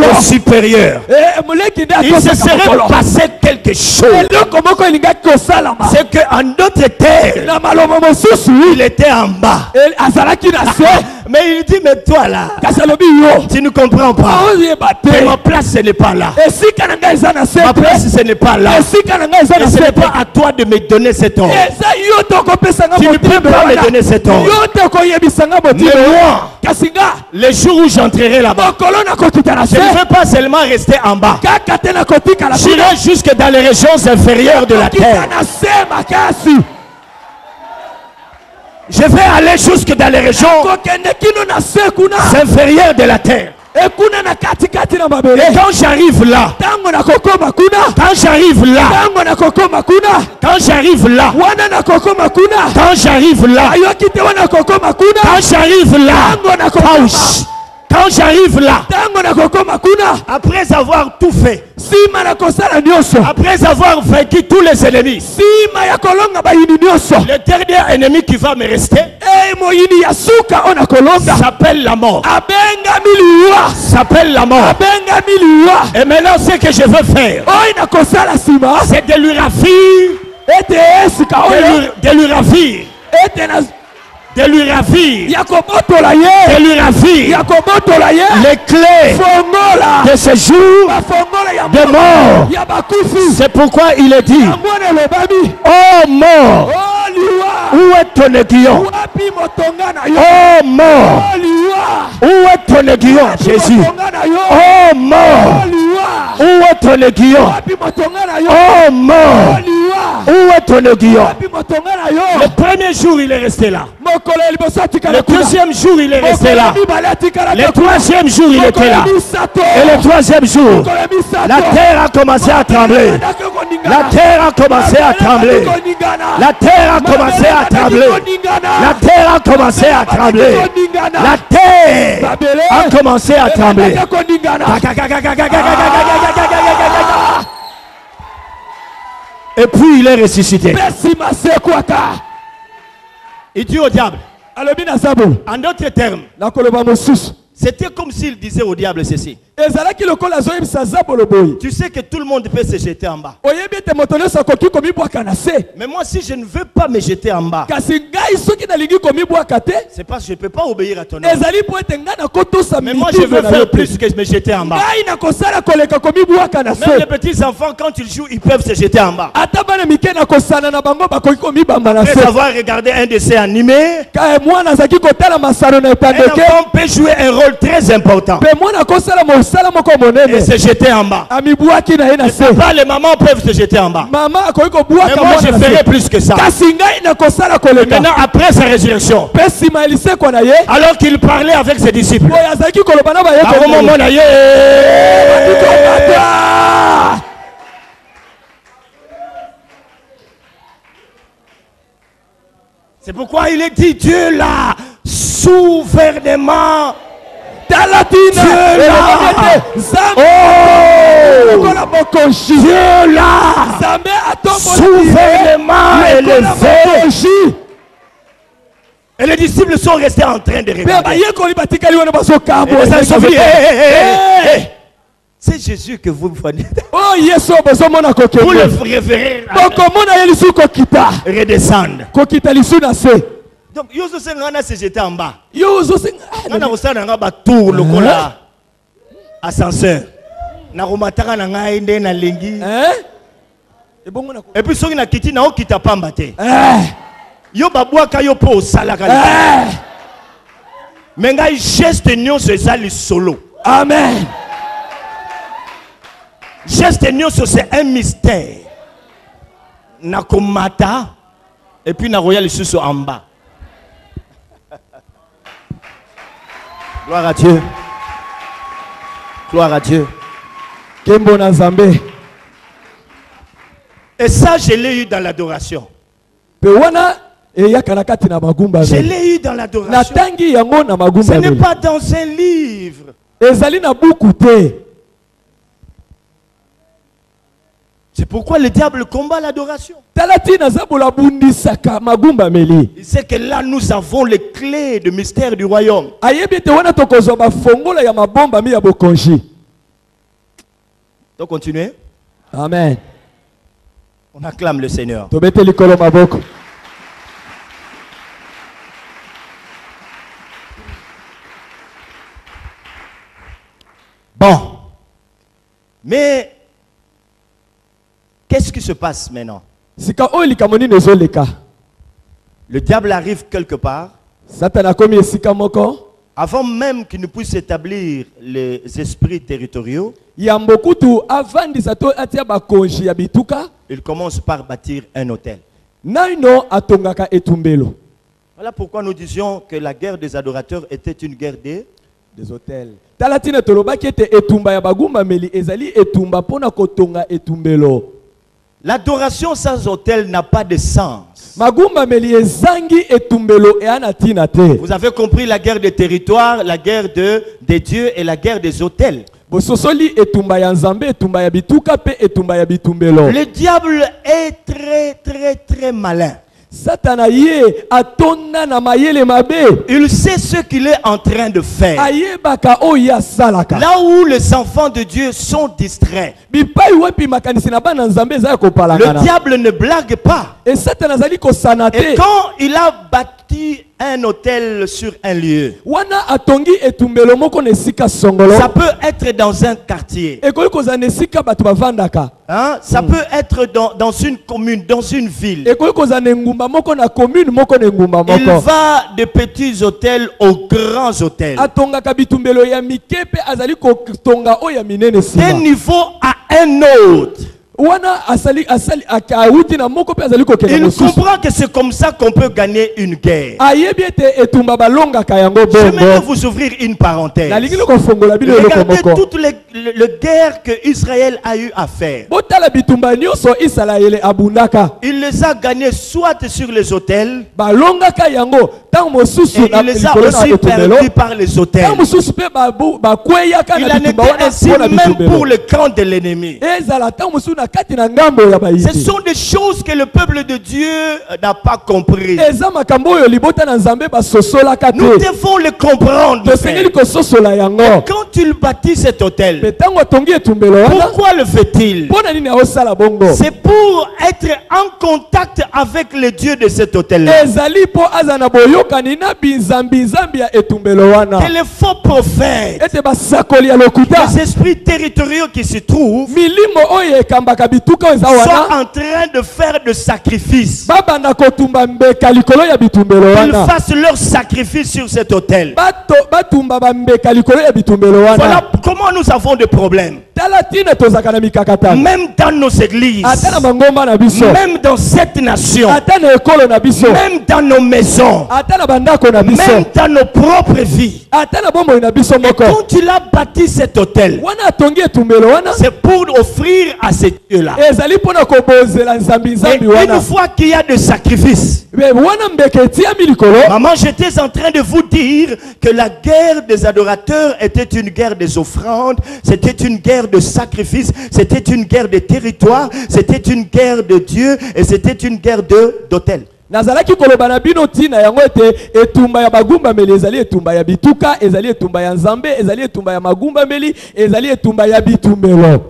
au supérieur. Il se serait passé quelque chose. C'est qu'en d'autres terres, il était en bas. Mais il dit, mais toi là, tu ne comprends pas. Et ma place, ce n'est pas là. Ma place, ce n'est pas là. Et ce n'est pas à toi de me donner cet ordre. Tu ne peux pas me donner cet ordre. Mais moi, le jour où j'entrerai là-bas, je ne veux pas seulement rester en bas. J'irai jusque dans les régions inférieures de la terre. Je vais aller jusque dans les régions inférieures de la terre. Et quand j'arrive là, quand j'arrive là, quand j'arrive là, quand j'arrive là, quand j'arrive là, quand j'arrive là, après avoir tout fait, après avoir vaincu tous les ennemis, le dernier ennemi qui va me rester s'appelle la mort. S'appelle la mort. Et maintenant, ce que je veux faire, c'est de lui ravir, de lui ravir, de lui ravir, les clés de ce jour de mort. C'est pourquoi il est dit, oh mort, où est ton aiguillon? Oh mort, où est ton aiguillon, Jésus? Oh mort, où est ton aiguillon? Oh mort, où est ton aiguillon? Le premier jour, il est resté là. Le deuxième jour, il est resté là. Le troisième jour, il était là. Et le troisième jour, la terre a commencé à trembler. La terre a commencé à trembler. La terre a commencé à trembler. La terre a commencé à trembler. La terre a commencé à trembler. Et puis il est ressuscité. Il dit au diable, en d'autres termes, c'était comme s'il disait au diable ceci. Tu sais que tout le monde peut se jeter en bas. Mais moi, si je ne veux pas me jeter en bas, c'est parce que je ne peux pas obéir à ton ordre. Mais moi, je veux faire plus que me jeter en bas. Même les petits enfants, quand ils jouent, ils peuvent se jeter en bas. Après avoir regardé un dessin animé, un enfant peut jouer un rôle très important et se jeter en bas. Et papa, les mamans peuvent se jeter en bas. Mais moi, je ferai plus que ça. Et maintenant, après sa résurrection, alors qu'il parlait avec ses disciples, c'est pourquoi il est dit Dieu l'a souverainement. Dieu l'a souverainement élevé. Et les disciples sont restés en train de regarder. C'est Jésus que vous voyez. Vous le révérez redescendre. Donc, il y a jeté en bas. Il y a un tour, le cola, ascenseur. Et puis, il y a kiti na okita pambate. Yo babwa kayo po salaka. Mais ngai geste nyonso ezali solo. Amen. Geste nyonso c'est un mystère. Nakomata et puis na royal lisusu en bas. Gloire à Dieu. Gloire à Dieu. Kembo na Nzambe. Et ça, je l'ai eu dans l'adoration. Pe wana eyaka na kati na magumba. Je l'ai eu dans l'adoration. Natangi yango na magumba. Ce n'est pas dans un livre. Ezali na buku te. C'est pourquoi le diable combat l'adoration. Talati na zabula bundisaka magumba meli. Il sait que là, nous avons les clés de mystère du royaume. Ayebi te wana tokozwa ba fongola ya mabomba mi ya bokonji. Donc, continuez. Amen. On acclame le Seigneur. Tobete likolo maboko. Bon. Mais, qu'est-ce qui se passe maintenant? Sika o likamoni nezoleka. Le diable arrive quelque part. Satana komi esika moko. Avant même qu'il ne puisse établir les esprits territoriaux, Yambokutu avandisa to atia bakonji ya bituka. il commence par bâtir un hôtel. Naino atongaka etumbelo. Voilà pourquoi nous disions que la guerre des adorateurs était une guerre des hôtels. Talatina tolobaki ete etumba ya bagumba meli ezali etumba pona kotonga etumbelo. L'adoration sans hôtel n'a pas de sens. Magumba meli ezangi etumbelo e anatina te. Vous avez compris la guerre des territoires, la guerre des dieux et la guerre des hôtels. Bososoli etumba ya Nzambe, etumba ya bituka pe etumba ya bitumbelo. Le diable est très malin. Satana ye atonna na mayele mabe. Il sait ce qu'il est en train de faire. Ayebaka o ya salaka. Là où les enfants de Dieu sont distraits, Bipai wepi makanisi na bana Nzambe za ko palangana. le diable ne blague pas. Et Satana zali ko sanate. Et quand il a bâti un hôtel sur un lieu, Wana atongi etumbelo moko nesika songolo. ça peut être dans un quartier. Et koli ko zanesika batu bavandaka. Hein? Ça peut être dans une commune, dans une ville. Et koli ko zanengumba moko na commune moko nengumba Il moko. va des petits hôtels aux grands hôtels. Atongaka bitumbelo ya mikepe azali ko tonga o ya minene D'un sima. niveau à un autre. Wana asali akauti na moko pe azali ko kena Il mosusu. comprend que c'est comme ça qu'on peut gagner une guerre. Ayebi ete etumba balonga kayango J'aimerais bongo. vous ouvrir une parenthèse. Nalingi ko fongola bino loko Regardez moko. toutes les guerres que Israël a eu à faire. Botala bitumba nyonso Israele abundaka. Il les a gagnés soit sur les hôtels, Balonga kayango tango mosusu et na il les a likolo na aussi etumbelo. perdus par les hôtels. Tango mosusu pe ba kweyaka Il na en bitumba était wana ainsi mpona même bitumbelo. pour le camp de l'ennemi. Ezala tango mosusu na kati na ngambo ya Ce bayidi. sont des choses que le peuple de Dieu n'a pas compris. Eza makambo oyo libota na Nzambe basosolaka Nous te. devons le comprendre. Tosengeli frère. kososola yango. Quand il bâtit cet hôtel, Pe tango atongi etumbelo wana pourquoi le fait-il? mpona nini aosala bongo? C'est pour être en contact avec le Dieu de cet hôtel-là. Ezali po aza na boyokani na binzambi ya etumbelo wana. Que les faux prophètes, Ete basakoli ya lokuta. les esprits territoriaux qui se trouvent, Milimo oyo ekambaka bituka oyo eza sont wana. en train de faire de sacrifices. Babanda kotumba mbeka likolo ya bitumbelo Ils wana. fassent leur sacrifice sur cet hôtel. Batumba bambeka likolo ya bitumbelo wana. Voilà comment nous avons des problèmes. Tala tina tozaka na mikakatano. Même dans nos églises, Ata na mangomba na biso. même dans cette nation, Ata na ekolo na biso. même dans nos maisons, Ata na bandako na biso. même dans nos propres vies. Ata na bomoi na biso moko. Quand il a bâti cet hôtel, Wana atongi etumbelo wana. c'est pour offrir à ces dieux-là. Ezali pona kobozela nzambi Et nzambi une wana. fois qu'il y a des sacrifices, Wana mbeke tia milikolo. maman, j'étais en train de vous dire que la guerre des adorateurs était une guerre des offrandes, c'était une guerre de sacrifices, c'était une guerre de territoire, c'était une guerre de Dieu et c'était une guerre d'hôtel. Nazalaki koloba na bino tina yango ete etumba ya bagumba meli ezali etumba ya bituka, ezali etumba ya Nzambe, ezali etumba ya magumba meli, ezali etumba ya bitumbelo.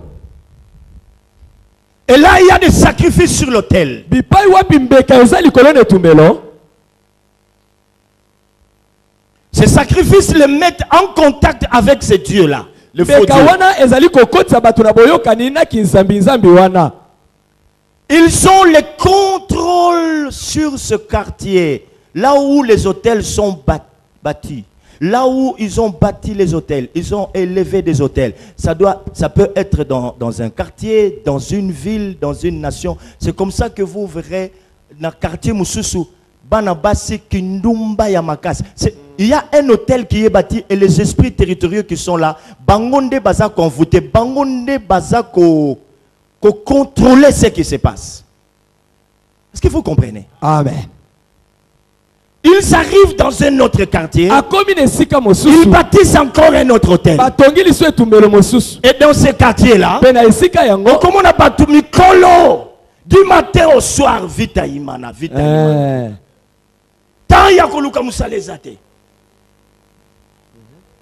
Et là, il y a des sacrifices sur l'autel. Bipai wapi mbeka ezali kolona etumbelo. Ces sacrifices les mettent en contact avec ces dieux-là, le faux Mbeka Dieu. wana ezali kokotisa bato na boyokani na kinzambi nzambi wana. Ils ont le contrôle sur ce quartier, là où les hôtels sont bâtis. Là où ils ont bâti les hôtels, ils ont élevé des hôtels. Ça peut être dans un quartier, dans une ville, dans une nation. C'est comme ça que vous verrez dans le quartier Moussousou, Banabasi Kindumba Yamakas. Il y a un hôtel qui est bâti et les esprits territoriaux qui sont là, Bangonde Baza convoûté, Bangonde Baza ko contrôler ce qui se passe. Est-ce que vous comprenez? Amen. Ils arrivent dans un autre quartier. Ils bâtissent encore un autre hôtel. Et dans ce quartier-là, comment on a battu Mikolo du matin au soir, vita imana, vita imana. Tant ya koluka musalezate.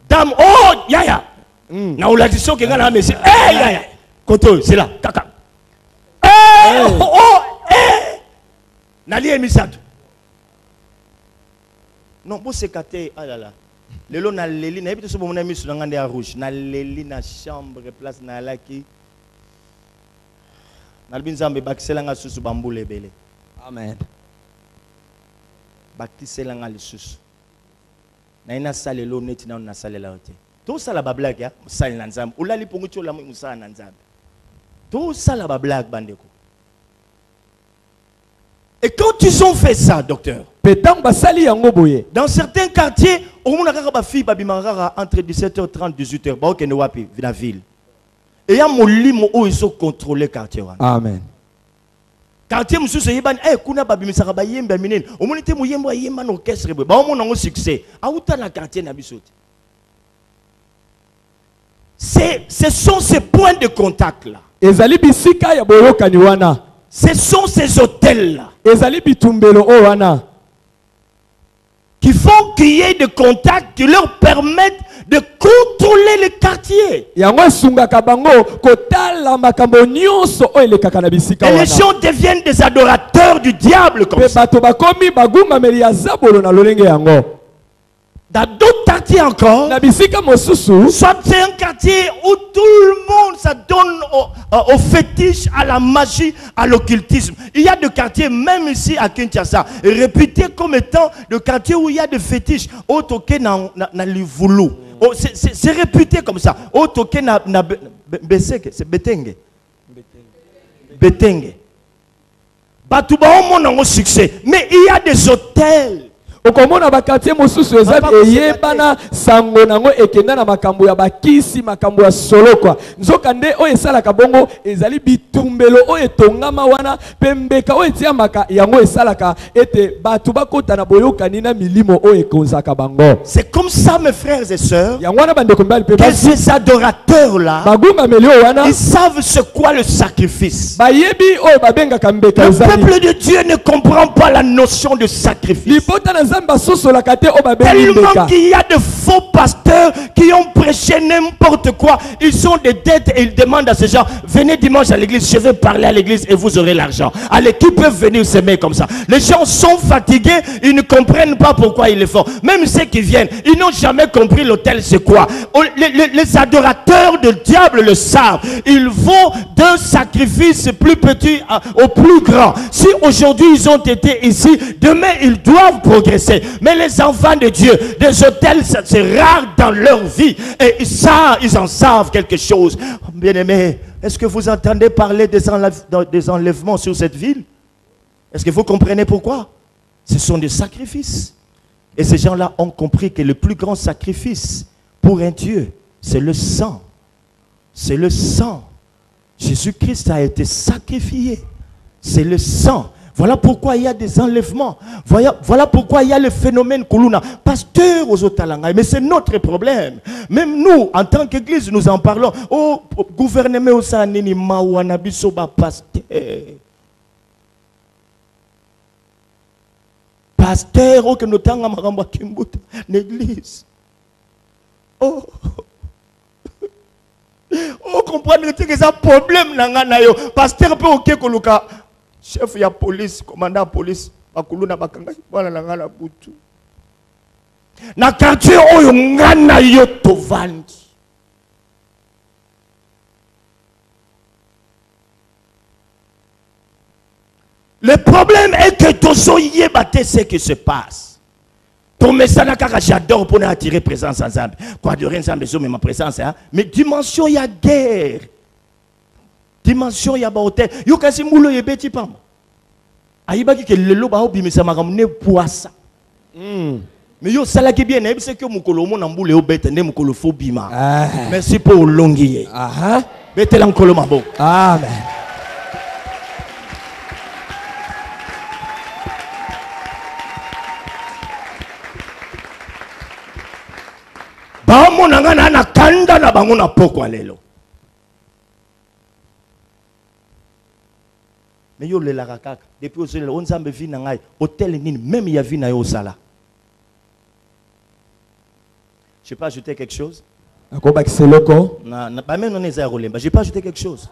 Dame, oh, yaya. Na uladiso ke ngana mesi. Eh, yaya. Koto, c'est là. Kaka. Eh, oh, eh. Nali emisatu. Non, pour se cater, ah là là. Le lot na leli, na ebite so bo mona misu na ngande ya rouge, na leli na chambre place na laki. Na binzambe bakisela nga susu bambule bele. Amen. Bakisela nga lisusu. Na ina sale lo neti na na sale la hote. To sala ba blague ya, sale na nzambe. Ulali pongu chola mu musala na nzambe. To sala ba blague bandeko. Et quand ils ont fait ça, docteur, dans certains quartiers, entre 17h30 et 18h, dans la ville. Et il y a mon lit où ils ont contrôlé le quartier. Amen. Quartier, monsieur, c'est Yéban, eh, kuna babi misaraba yemba minen. Au moins, tu es yemba orchestre. Bah, on a un succès. À où t'as la quartier n'abissote. Ce sont ces points de contact là. Ezali bisika ya boyoka ni wana. Ce sont ces hôtels-là qui font qu'il y ait des contacts qui leur permettent de contrôler le quartier. Et les gens deviennent des adorateurs du diable comme ça. Dans d'autres quartiers encore, soit c'est un quartier où tout le monde s'adonne au fétiche, à la magie, à l'occultisme. Il y a des quartiers, même ici à Kinshasa, réputés comme étant des quartiers où il y a des fétiches. C'est réputé comme ça. C'est Betenge. Betenge. Batouba, on a un succès. Mais il y a des hôtels. Okomona bakati mosusu ezali eyebana sango nango ekenda na makambo ya bakisi makambo ya solo kwa nzoka nde o esala kabongo ezali bitumbelo o etongama wana pembeka o etiamaka yango esalaka ete batu bakota na boyokani na milimo o ekonzaka bango. C'est comme ça mes frères et sœurs yangwana bandeko mbali pe que ces adorateurs là bagumba melio wana ils savent c'est quoi le sacrifice. Bayebi o babenga kambeka ezali. Le peuple de Dieu ne comprend pas la notion de sacrifice. Tellement qu'il y a de faux pasteurs qui ont prêché n'importe quoi. Ils ont des dettes et ils demandent à ces gens, venez dimanche à l'église, je vais parler à l'église et vous aurez l'argent. Allez, qui peuvent venir s'aimer comme ça? Les gens sont fatigués, ils ne comprennent pas pourquoi ils le font. Même ceux qui viennent, ils n'ont jamais compris l'autel c'est quoi. Les adorateurs du diable le savent. Ils vont d'un sacrifice plus petit au plus grand. Si aujourd'hui ils ont été ici, demain ils doivent progresser. Mais les enfants de Dieu, des hôtels, c'est rare dans leur vie. Et ça, ils en savent quelque chose. Bien-aimés, est-ce que vous entendez parler des enlèvements sur cette ville? Est-ce que vous comprenez pourquoi? Ce sont des sacrifices. Et ces gens-là ont compris que le plus grand sacrifice pour un Dieu, c'est le sang. C'est le sang. Jésus-Christ a été sacrifié. C'est le sang. Voilà pourquoi il y a des enlèvements. Voilà pourquoi il y a le phénomène Kuluna. Pasteur aux Otalanga. Mais c'est notre problème. Même nous, en tant qu'église, nous en parlons. Oh, gouvernement au Sanini Mawanabisoba, pasteur. Pasteur, oh, que nous tanga maramba kimbuta, l'église. Oh. Oh, comprenez que c'est un problème, n'anganayo. Pasteur peut ok koluka. Chef ya police, commandant police, bakuluna bakanga bana nangala butu. Na quartier oyo ngana yo tovandi. Le problème est que tozo yebate ce qui se passe. Ton message kaka j'adore pour attirer présence ensemble. Quoi de rien ensemble mais ma présence hein. Mais dimension il y a guerre. Dimension ya ba hôtel. Yo kasi mulo yebeti pam. ayibaki ke lelo ba obimisa makamune poissa. Mais yo salaki bien, c'est que mukolo mo nambule obete ne mukolo fo bima. Merci pour longier. Bete la mukolo mabo. Amen. Ba mo nanga na kanda na bango na poko lelo. Mais yo le la kaka depuis aujourd'hui on zambe vi na ngai hôtel nini même ya vi na yo sala. Je peux ajouter quelque chose? Je peux ajouter quelque chose.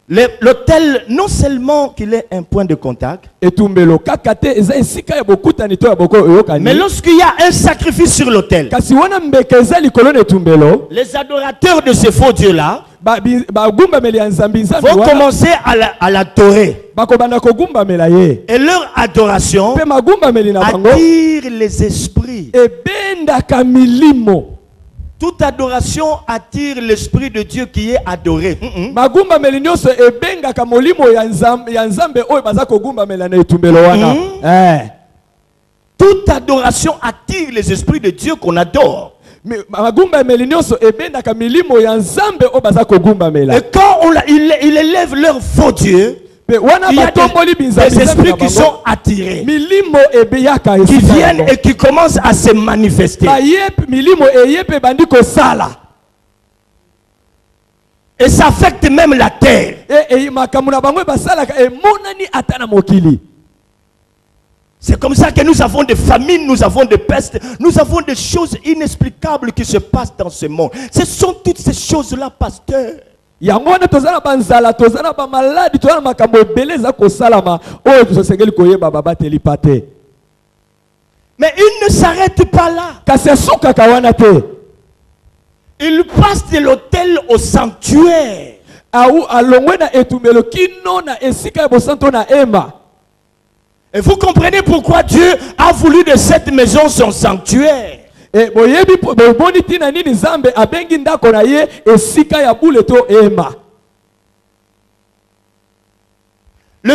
L'hôtel, non seulement qu'il est un point de contact, mais lorsqu'il y a un sacrifice sur l'hôtel, les adorateurs de ce faux Dieu-là vont commencer à l'adorer. Et leur adoration attire les esprits. Toute adoration attire l'esprit de Dieu qui est adoré. Toute adoration attire les esprits de Dieu qu'on adore. Et quand il élève leur faux Dieu, il y a des esprits qui sont attirés, qui viennent et qui commencent à se manifester. Et ça affecte même la terre. C'est comme ça que nous avons des famines, nous avons des pestes, nous avons des choses inexplicables qui se passent dans ce monde. Ce sont toutes ces choses-là, pasteur. Mais il ne s'arrête pas là. Il passe de l'autel au sanctuaire. Et vous comprenez pourquoi Dieu a voulu de cette maison son sanctuaire. Le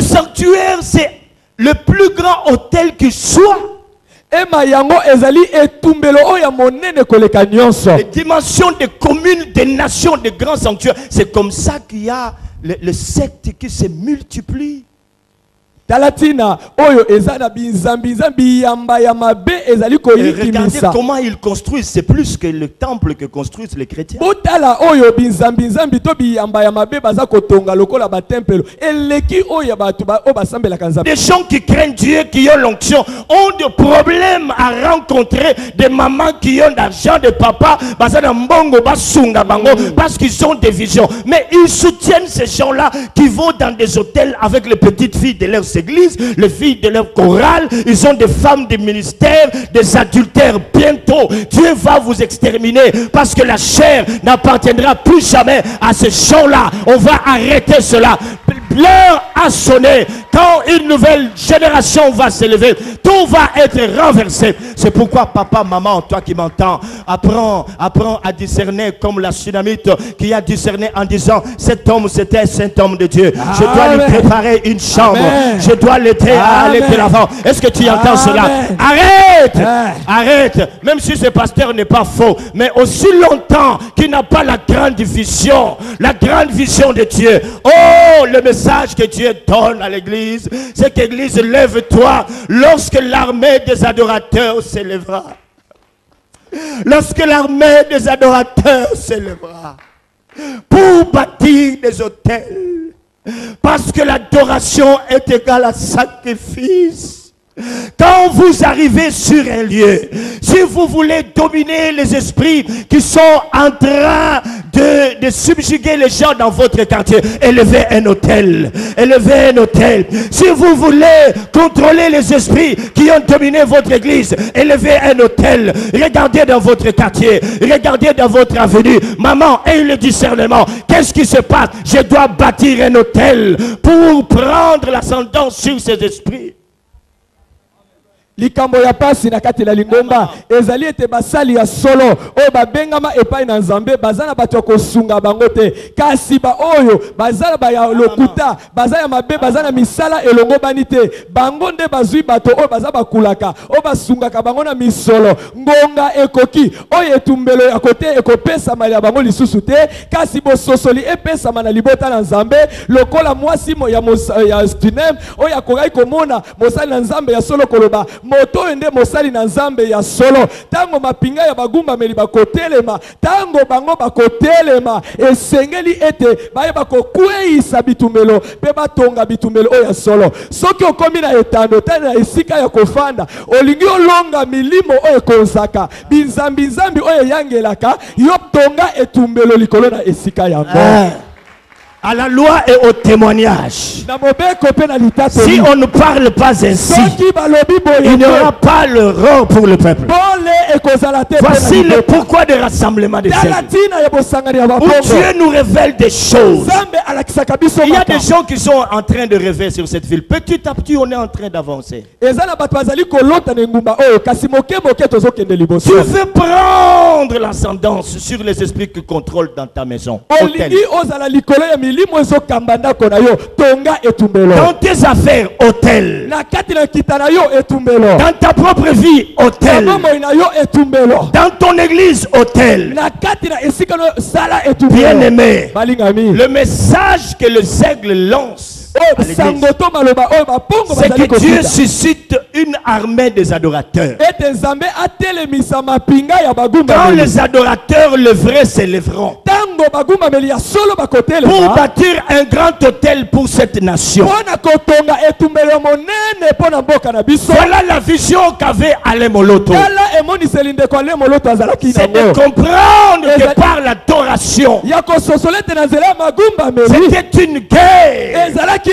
sanctuaire, c'est le plus grand hôtel qui soit. Les dimensions des communes, des nations, des grands sanctuaires. C'est comme ça qu'il y a le secte qui se multiplie. Regardez comment ils construisent, c'est plus que le temple que construisent les chrétiens. Des gens qui craignent Dieu, qui ont l'onction, ont des problèmes à rencontrer des mamans qui ont d'argent, des papas, parce qu'ils ont des visions. Mais ils soutiennent ces gens-là qui vont dans des hôtels avec les petites filles de leurs églises, les filles de leur chorale. Ils ont des femmes de ministère, des adultères. Bientôt Dieu va vous exterminer parce que la chair n'appartiendra plus jamais à ces gens-là. On va arrêter cela. L'heure a sonné. Quand une nouvelle génération va s'élever, tout va être renversé. C'est pourquoi papa, maman, toi qui m'entends, apprends à discerner comme la Sunamite qui a discerné en disant cet homme c'était un saint homme de Dieu. Je dois lui préparer une chambre. Je dois l'aider à aller de l'avant. Est-ce que tu entends cela? Arrête! Arrête! Même si ce pasteur n'est pas faux, mais aussi longtemps qu'il n'a pas la grande vision de Dieu. Oh, le message que Dieu donne à l'église, c'est qu'église, lève-toi lorsque l'armée des adorateurs s'élèvera. Lorsque l'armée des adorateurs s'élèvera pour bâtir des autels, parce que l'adoration est égale à sacrifice. Quand vous arrivez sur un lieu, si vous voulez dominer les esprits qui sont en train de subjuguer les gens dans votre quartier, élevez un hôtel. Élevez un hôtel. Si vous voulez contrôler les esprits qui ont dominé votre église, élevez un hôtel. Regardez dans votre quartier, regardez dans votre avenue. Maman, ayez le discernement. Qu'est-ce qui se passe? Je dois bâtir un hôtel pour prendre l'ascendant sur ces esprits. likambo ya pasi na kati la lingomba ezali ete basali ya solo oyo babengama epai na nzambe baza na bato ya kosunga bango te kasi ba oyo baza ba ya lokuta baza ya mabe baza na misala elongo bani te bango nde bazwi bato oyo baza bakulaka oyo basungaka bango na misolo ngonga ekoki oyo etumbelo ya kote ekopesama ya bango lisusu te kasi bososoli epesama na libota na nzambe lokola mwasi ya stinem oyo akokai komona mosali na nzambe ya solo koloba moto oyo nde mosali na nzambe ya solo tango mapinga ya bagumbameli bakotelema tango bango bakotelema esengeli ete bayeba kokweyisa bitumbelo mpe batonga bitumbelo oyo ya solo soki okomi na etando tani na esika ya kofanda olingi olonga milimo oyo ekonzaka binzambi oyo eyangelaka yo tonga etumbelo likolo na esika yango. À la loi et au témoignage. Si on ne parle pas ainsi, il n'y aura pas l'erreur pour le peuple. Voici le pourquoi des rassemblements des siècles. Où Dieu nous révèle des choses. Il y a des gens qui sont en train de rêver sur cette ville. Petit à petit, on est en train d'avancer. Tu veux prendre l'ascendance sur les esprits qui contrôlent dans ta maison. Dans tes affaires, hôtel. Dans ta propre vie, hôtel. Dans ton église, hôtel. Bien-aimé, le message que le aigle lance, c'est que Dieu suscite une armée des adorateurs. Quand les adorateurs, le vrai, s'élèveront pour bâtir un grand hôtel pour cette nation. Voilà la vision qu'avait Alain Moloto. C'est de comprendre que par l'adoration, c'était une guerre. Et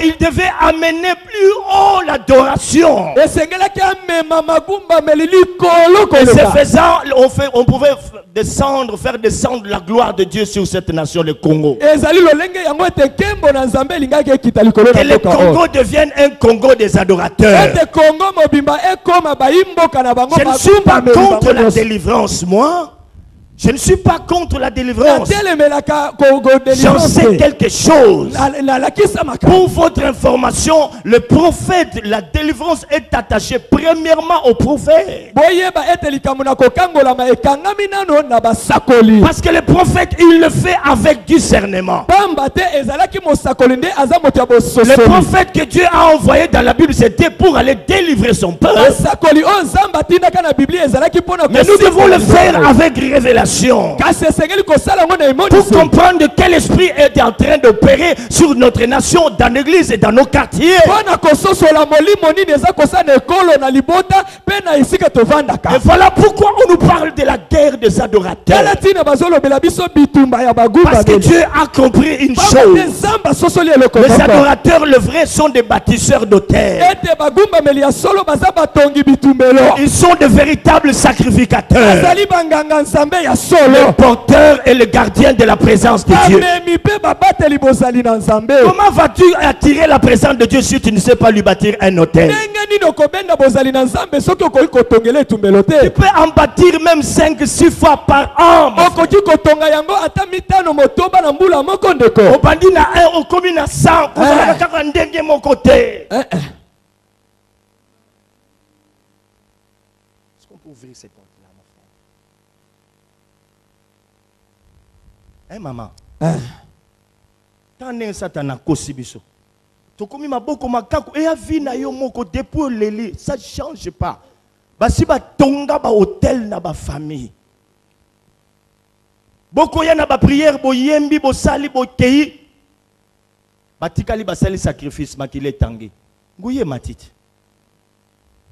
il devait amener plus haut l'adoration. Et ce faisant, on pouvait faire descendre la gloire de Dieu sur cette nation, le Congo. Que le Congo devienne un Congo des adorateurs. Je ne suis pas contre la délivrance, moi. Je ne suis pas contre la délivrance. J'en sais quelque chose. Pour votre information, le prophète, la délivrance est attachée premièrement au prophète. Parce que le prophète, il le fait avec discernement. Le prophète que Dieu a envoyé dans la Bible, c'était pour aller délivrer son peuple. Mais nous devons le faire avec révélation. Pour comprendre de quel esprit est en train d'opérer sur notre nation, dans l'église et dans nos quartiers. Et voilà pourquoi on nous parle de la guerre des adorateurs. Parce que Dieu a compris une chose. Les adorateurs, le vrai, sont des bâtisseurs d'autels. Ils sont de véritables sacrificateurs. Le porteur et le gardien de la présence de Dieu. Comment vas-tu attirer la présence de Dieu si tu ne sais pas lui bâtir un hôtel? Tu peux en bâtir même 5-6 fois par an. Au bandit na 1, au commune na 100. Pour mon côté. Est-ce qu'on peut ouvrir cette porte? Hey maman, tant satana kosibiso. Tokomi maboko makako et avina yo moko depuis leli, ça change pas. Basi ba tonga ba hôtel na ba famille. Boko ya na ba prière bo yembi bo sali bo kei. Batikali ba sali sacrifice makile tangi. Nguye matiti.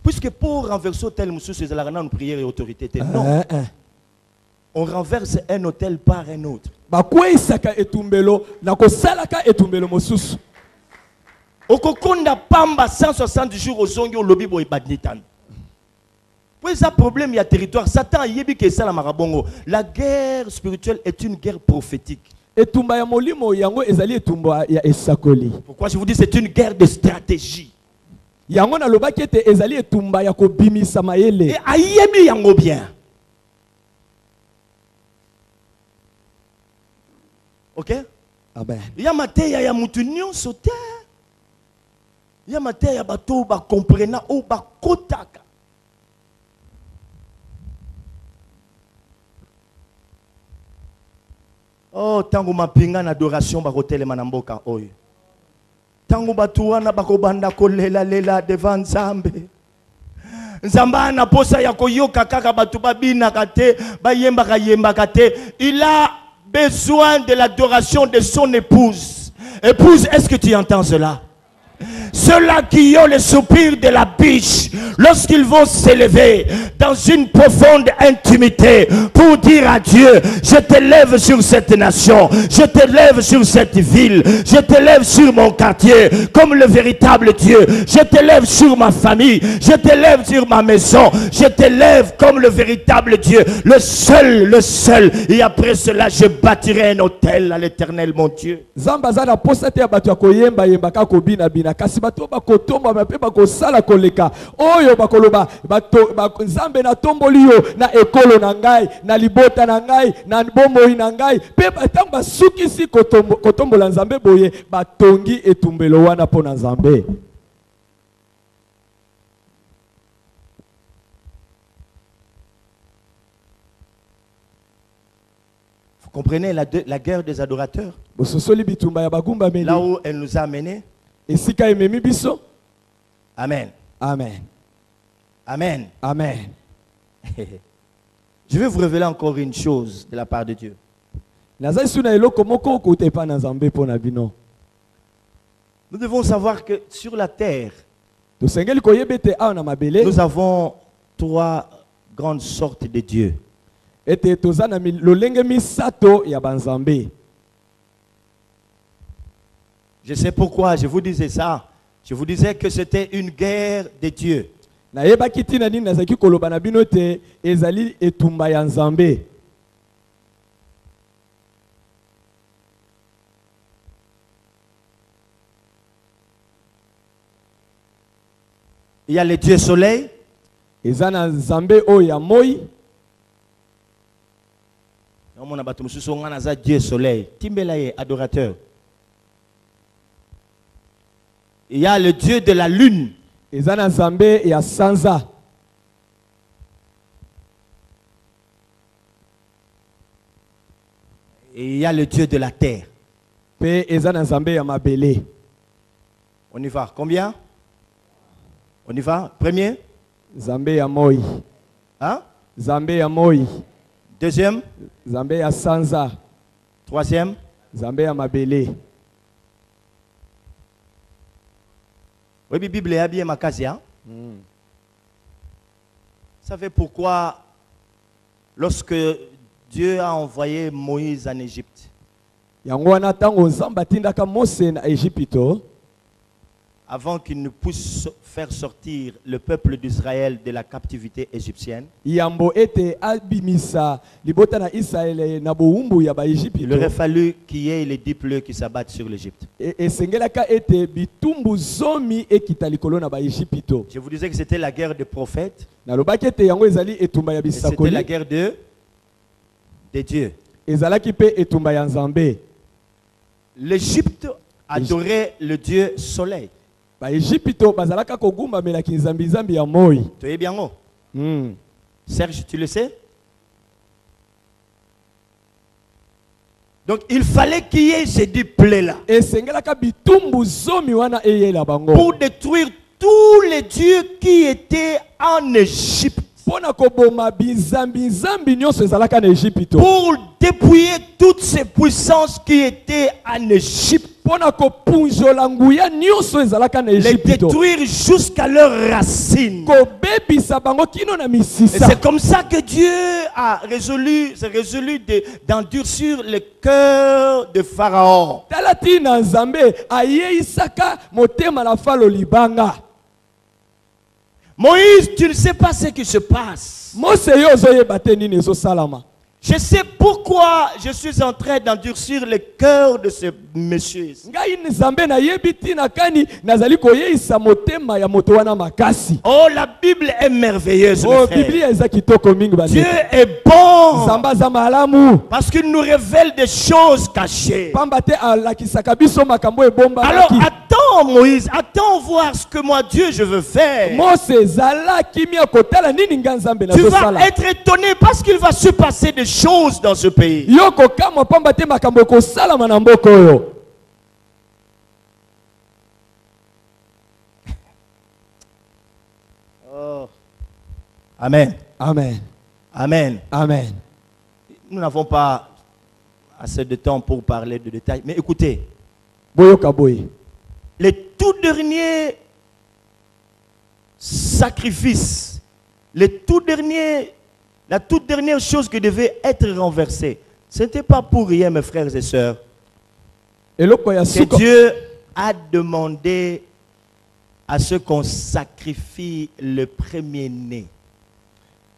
Puisque pour renverser hôtel monsieur c'est la grande prière et autorité. Non. On renverse un hôtel par un autre. Okokonda pamba 160 jours au zongi au lobby boy badnitan. Pour ça problème il y a territoire. Satan yebi ke sala marabongo. La guerre spirituelle est une guerre prophétique. Pourquoi je vous dis c'est une guerre de stratégie. yango nalobaki ete ezali etumba ya kobimisa mayele. Et ayebi yango bien. Ok? Amen. Il y a mateya ya mutu nyonso te. Il y a mateya bato ba comprena o ba kotaka. Oh, tango mapinga na adoration ba kotelema na mboka oyo. Tango batu wana bakobanda kolela lela devant Nzambe. Nzamba na posa ya koyoka kaka batu babina kate, bayemba kayemba kate. Il a besoin de l'adoration de son épouse. Épouse, est-ce que tu entends cela? Ceux-là qui ont le soupir de la biche, lorsqu'ils vont s'élever dans une profonde intimité pour dire à Dieu, je t'élève sur cette nation, je t'élève sur cette ville, je t'élève sur mon quartier comme le véritable Dieu, je t'élève sur ma famille, je t'élève sur ma maison, je t'élève comme le véritable Dieu, le seul, et après cela je bâtirai un autel à l'Éternel mon Dieu. Zambazana posate ya batu ya koyemba yemba ka kobina bina kasi bato bakotomba mape bakosala koleka oyo bakoloba bato Nzambe na tomboli yo na ekolo na ngai na libota na ngai na bomoi na ngai pe batango basukisi kotombola Nzambe boye batongi etumbelo wana po na Nzambe. Vous comprenez la guerre des adorateurs? Là où elle nous a amenés. Amen. Amen. Amen. Amen. Je vais vous révéler encore une chose de la part de Dieu. Nous devons savoir que sur la terre, nous avons trois grandes sortes de dieux. Je sais pourquoi je vous disais ça. Je vous disais que c'était une guerre de Dieu. Il y a le Dieu soleil. Dieu soleil. Timbelaye, adorateur. Il y a le Dieu de la lune. Et il y a le Dieu de la terre. On y va. Combien? On y va. Premier? Zambé ya moi. Hein? Zambé ya moi. Deuxième? Zambé ya sanza. Troisième? Zambé ya mabele. Oui, la Bible est bien makasia. Vous savez pourquoi, lorsque Dieu a envoyé Moïse en Égypte, avant qu'il ne puisse faire sortir le peuple d'Israël de la captivité égyptienne, il aurait fallu qu'il y ait les 10 plaies qui s'abattent sur l'Égypte. Je vous disais que c'était la guerre des prophètes. C'était la guerre de Dieu. L'Égypte adorait le Dieu soleil. Tu es bien haut. Serge, tu le sais? Donc il fallait qu'il y ait ces 10 plaies-là pour détruire tous les dieux qui étaient en Égypte. Pour dépouiller toutes ces puissances qui étaient en Égypte. Les détruire jusqu'à leurs racines. Et c'est comme ça que Dieu a résolu d'endurcir le cœur de Pharaon. Moïse, tu ne sais pas ce qui se passe. Je sais pourquoi je suis en train d'endurcir le cœur de ce monsieur. ngai nzambe nayebi ntina kani nazali koyeisa motema ya moto wana makasi. Oh, la Bible est merveilleuse. Oh, Mes frères. biblia eza kitoko mingi Dieu bandeko. est bon Nzambe aza malamu parce qu'il nous révèle des choses cachées. pamba te alakisaka biso makambo ebombanaki. Alors attends Moïse, attends voir ce que moi Dieu je veux faire. mose ezalaki mia kotala nini nga nzambe Tu vas nazosala. être étonné parce qu'il va se passer des choses dans ce pays. yo kokamwa pamba te makambo ekosalama na mboka oyo. Amen. Amen. Amen. Amen. Nous n'avons pas assez de temps pour parler de détails. Mais écoutez, boyoka boye. les tout derniers sacrifices, la toute dernière chose qui devait être renversée, ce n'était pas pour rien, mes frères et sœurs, eloko ya que suka Dieu a demandé à ce qu'on sacrifie le premier-né.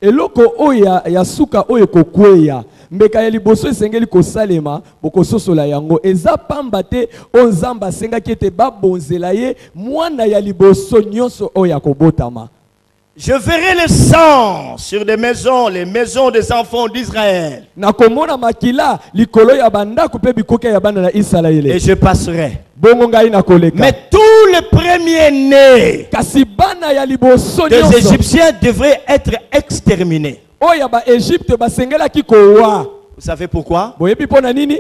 eloko oyo ya suka oyo kokweya mbeka ya liboso esengeli kosalema bokososola yango eza pamba te oyo nzambe asengaki ete babonzela ye mwana ya liboso nyonso oyo akobotama. Je verrai le sang sur des maisons, les maisons des enfants d'Israël, nakomona makila likolo ya bandako mpe bikoka ya bana na et Isalaele. je passerai. bongo ngai nakoleka. Mais tous les premiers-nés kasi bana ya liboso des nyonso Égyptiens devraient être exterminés. oyo ya baegypte basengelaki kowa. Vous savez pourquoi? boyebi mpo na nini?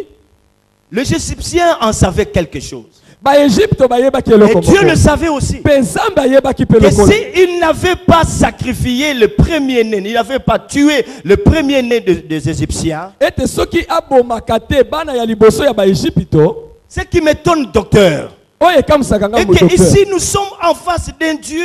Les Égyptiens en savaient quelque chose. baegypte bayebaki Et eloko Dieu le moko. savait aussi. mpe nzambe ayebaki mpe Et lokolo. s'il n'avait pas sacrifié le premier-né, il n'avait pas tué le premier-né des Égyptiens, ete soki abomaka te bana ya liboso ya baegypto ce qui m'étonne, docteur, oyo ekamisaka et ngambo que docteur. ici nous sommes en face d'un Dieu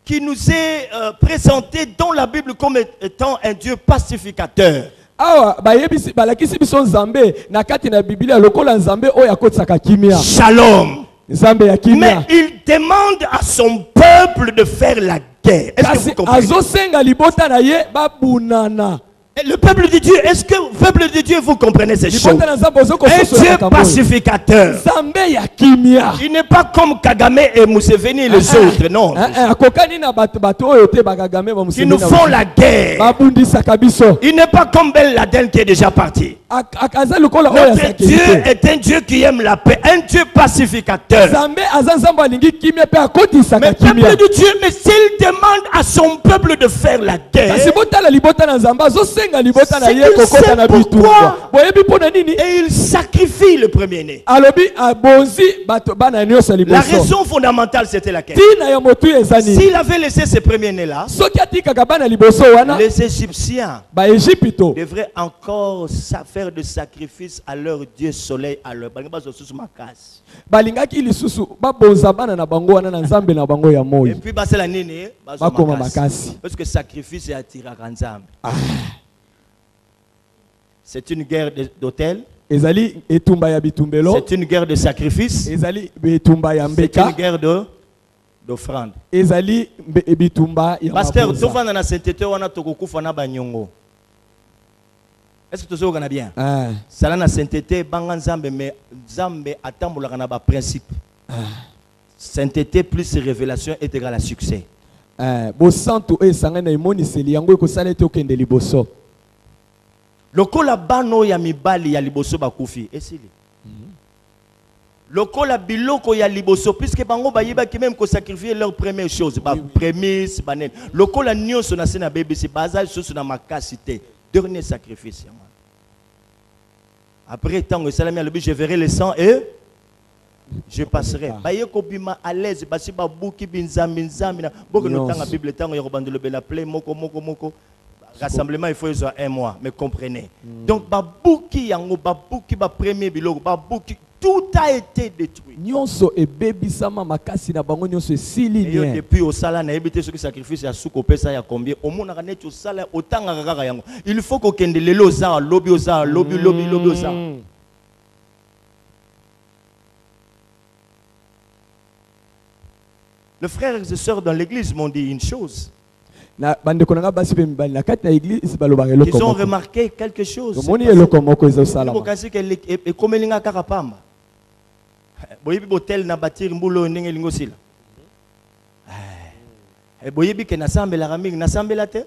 qui nous est présenté dans la Bible comme étant un Dieu pacificateur. awa bayebisi balakisi biso nzambe na kati na biblia lokola nzambe oyo akotisaka kimia. Shalom. nzambe ya Mais kimia. il demande à son peuple de faire la guerre. Est-ce que kasi vous comprenez? azosenga libota na ye babunana. Et le peuple de Dieu, est-ce que le peuple de Dieu, vous comprenez ces choses? libota na nzambe Un ozokososola Dieu makambo oyo. pacificateur. nzambe ya kimia. Il n'est pas comme Kagame et Museveni et les autres, non. akokani na bato oyo te bakagame ba Qui nous Museveni na font Museveni. la guerre. babundisaka biso. Il n'est pas comme Ben Laden qui est déjà parti. aza lokola oyo Notre asakeli Dieu te. est un Dieu qui aime la paix, un Dieu pacificateur. nzambe aza nzambe alingi kimia mpe Mais akotisaka le peuple kimia. de Dieu, mais s'il demande à son peuple de faire la guerre, kasi botala libota na nzambe azosenga libota na C'est ye qu'il kokota sait na pourquoi. bitumba. boyebi mpo na nini? et il sacrifie le premier-né. alobi abonzi bato bana nyonso ya La liboso. raison fondamentale, c'était laquelle? ntina ya motu eza nini? S'il avait laissé ce premier-né-là, soki atikaka bana liboso wana les Égyptiens baegypto devraient encore faire de sacrifices à leur Dieu soleil, à leur makas. balingaki lisusu babonza bana na bango wana na nzambe na bango ya Et moi. puis, c'est la nini, bakoma makasi. parce que sacrifice est attiré à Nzambe. C'est une guerre d'hôtel, ezali etumba ya bitumbelo, c'est une guerre de sacrifice, ezali etumba ya c'est mbeka, une guerre d'offrande. ezali bitumba ya Pasteur, mabonza. tovanda na sainteté wana tokokufa na banyongo. Est-ce que tu sais bien? Ah, Sala na sainteté banga Nzambe, mais Nzambe atambolaka na ba principe. Sainteté plus révélation est égal à succès. bosantu oyo esanga na emoniseli yango ekosala ete okende liboso. Lokola bano ya mibali ya liboso bakufi esili. Lokola biloko ya liboso puisque bango bayebaki même ko sacrifier leur première chose, ba prémisse banen. Lokola nyonso na sena bebisi baza soso na makasi te. Dernier sacrifice. Après tant que salami alobi je verrai le sang et je passerai. Baye ko bima à l'aise basi ba buki binzambi nzambi na boko no tanga Bible tango ya robandelo bela play moko. Rassemblement, il faut avoir 1 mois, mais comprenez. Donc, babouki yango, babouki ba premier biloko, babouki, tout a été détruit. Nyonso ebebisama makasi na bango nyonso esili Et bien. depuis au sala na ebité ce qui sacrifice ya suko pesa ya combien au monde na net au sala otanga kaka yango. Il faut qu'on kende lelo za lobby oza lobby oza. Les frères et sœurs dans l'église m'ont dit une chose. na bandeko na nga basi pe mibali na kati na église balobaka Ils eloko ont moko remarqué quelque chose. omoni eloko moko ezosalama Kasi ke ekomelinga kaka pamba. Boyebi botel na batir mbulo ndenge lingo sila. Boyebi ke nasambela mingi nasambela te.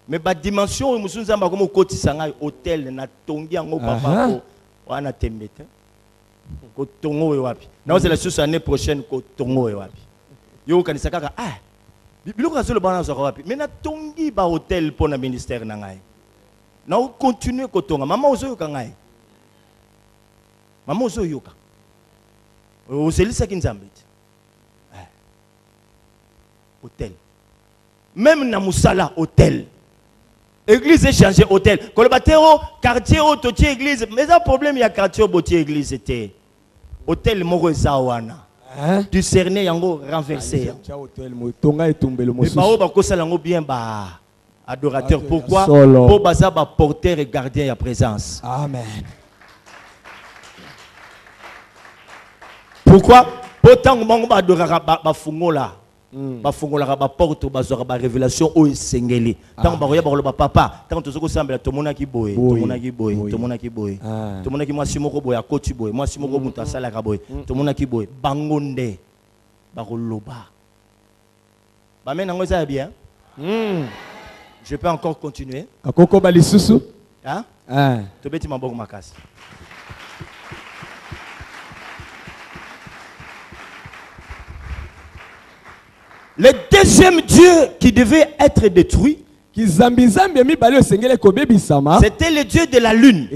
Mais ba dimension musu nzamba comme okotisa ngai hôtel na tongi yango papa ko wana tembete. Ko tongo we wapi. Na c'est la chose année prochaine ko tongo we wapi. Yo kanisa kaka biloko azolo bana zo wapi. Mais na tongi ba hôtel pour na ministère na ngai. Na o continuer ko tonga mama ozoyoka ngai. Mama ozoyoka. Ozelisa kinzambe. Hôtel. Même na musala hôtel. Église est changé hôtel. Quand le batero quartier au totier église, mais un problème il y a quartier au botier église c'était hôtel moko zawana. Du cerné yango renversé. Mais ba o ba ko sala ngo bien ba adorateur. Pourquoi? Pour baza ba porteur et gardien à présence. Amen. Pourquoi? Pourtant ngo ba adorateur ba fungola. Bafongola ba porte bazora ba révélation o esengeli tant ba roya ba papa tant to soko sambela to mona ki boye to mona ki boye to mona ki boye to mona ki mwasi moko boye akoti boye mwasi moko muta sala ka boye to mona ki boye bangonde ba koloba ba mena ngo za bien. Je peux encore continuer akoko ba lisusu hein to beti maboko makasi. Le deuxième Dieu qui devait être détruit, c'était le Dieu de la lune.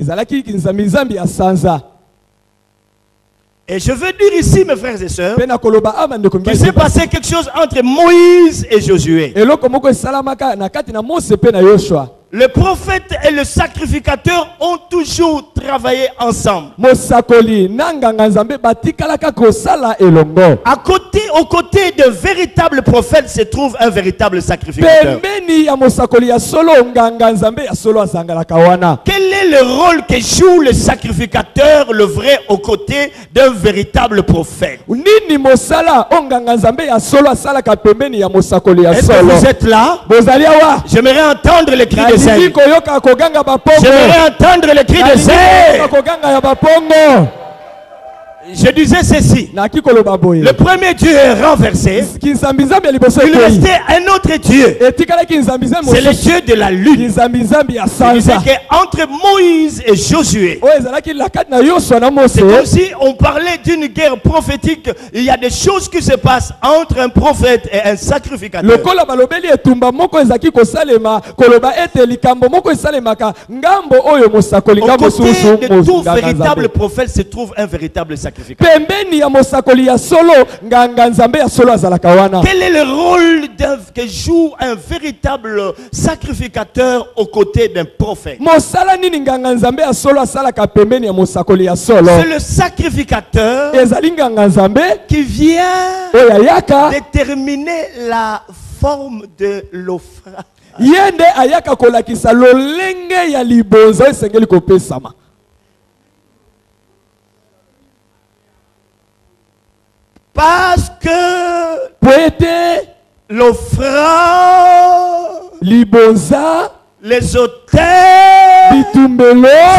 Et je veux dire ici, mes frères et sœurs, qu'il s'est passé quelque chose entre Moïse et Josué. Le prophète et le sacrificateur ont toujours travaillé ensemble. Aux côtés d'un véritable prophète se trouve un véritable sacrificateur. Quel est le rôle que joue le sacrificateur, le vrai, aux côtés d'un véritable prophète? Est-ce que vous êtes là? J'aimerais entendre le cri de Zèle. J'aimerais entendre le cri de Zèle. Je disais ceci. Le premier Dieu est renversé. Il restait un autre Dieu. C'est le Dieu de la lune. Il disait qu'entre Moïse et Josué, c'est comme si on parlait d'une guerre prophétique. Il y a des choses qui se passent entre un prophète et un sacrificateur. À côté de tout véritable prophète se trouve un véritable sacrificateur. Quel est le rôle que joue un véritable sacrificateur aux côtés d'un prophète? C'est le sacrificateur qui vient déterminer la forme de l'offrande. Parce que l'offrande, les autels,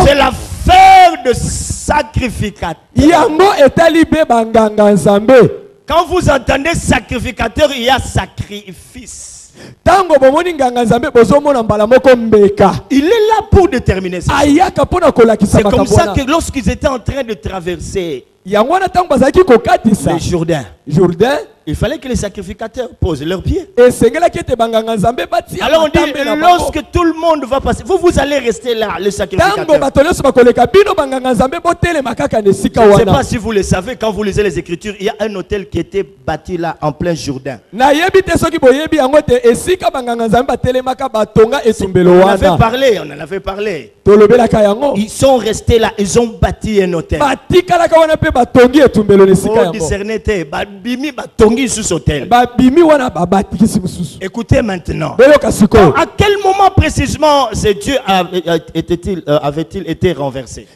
c'est l'affaire de sacrificateur. Quand vous entendez sacrificateur, il y a sacrifice. Il est là pour déterminer ça. C'est comme ça que lorsqu'ils étaient en train de traverser le Jourdain, il fallait que les sacrificateurs posent leurs pieds. Alors on dit, lorsque tout le monde va passer, vous allez rester là, le sacrificateur. Je ne sais pas si vous le savez, quand vous lisez les Écritures, il y a un hôtel qui était bâti là en plein Jourdain. On avait parlé. Ils sont restés là, ils ont bâti un hôtel. Pour discerner, sous hôtel. Écoutez maintenant. À quel moment précisément ce Dieu avait-il été renversé?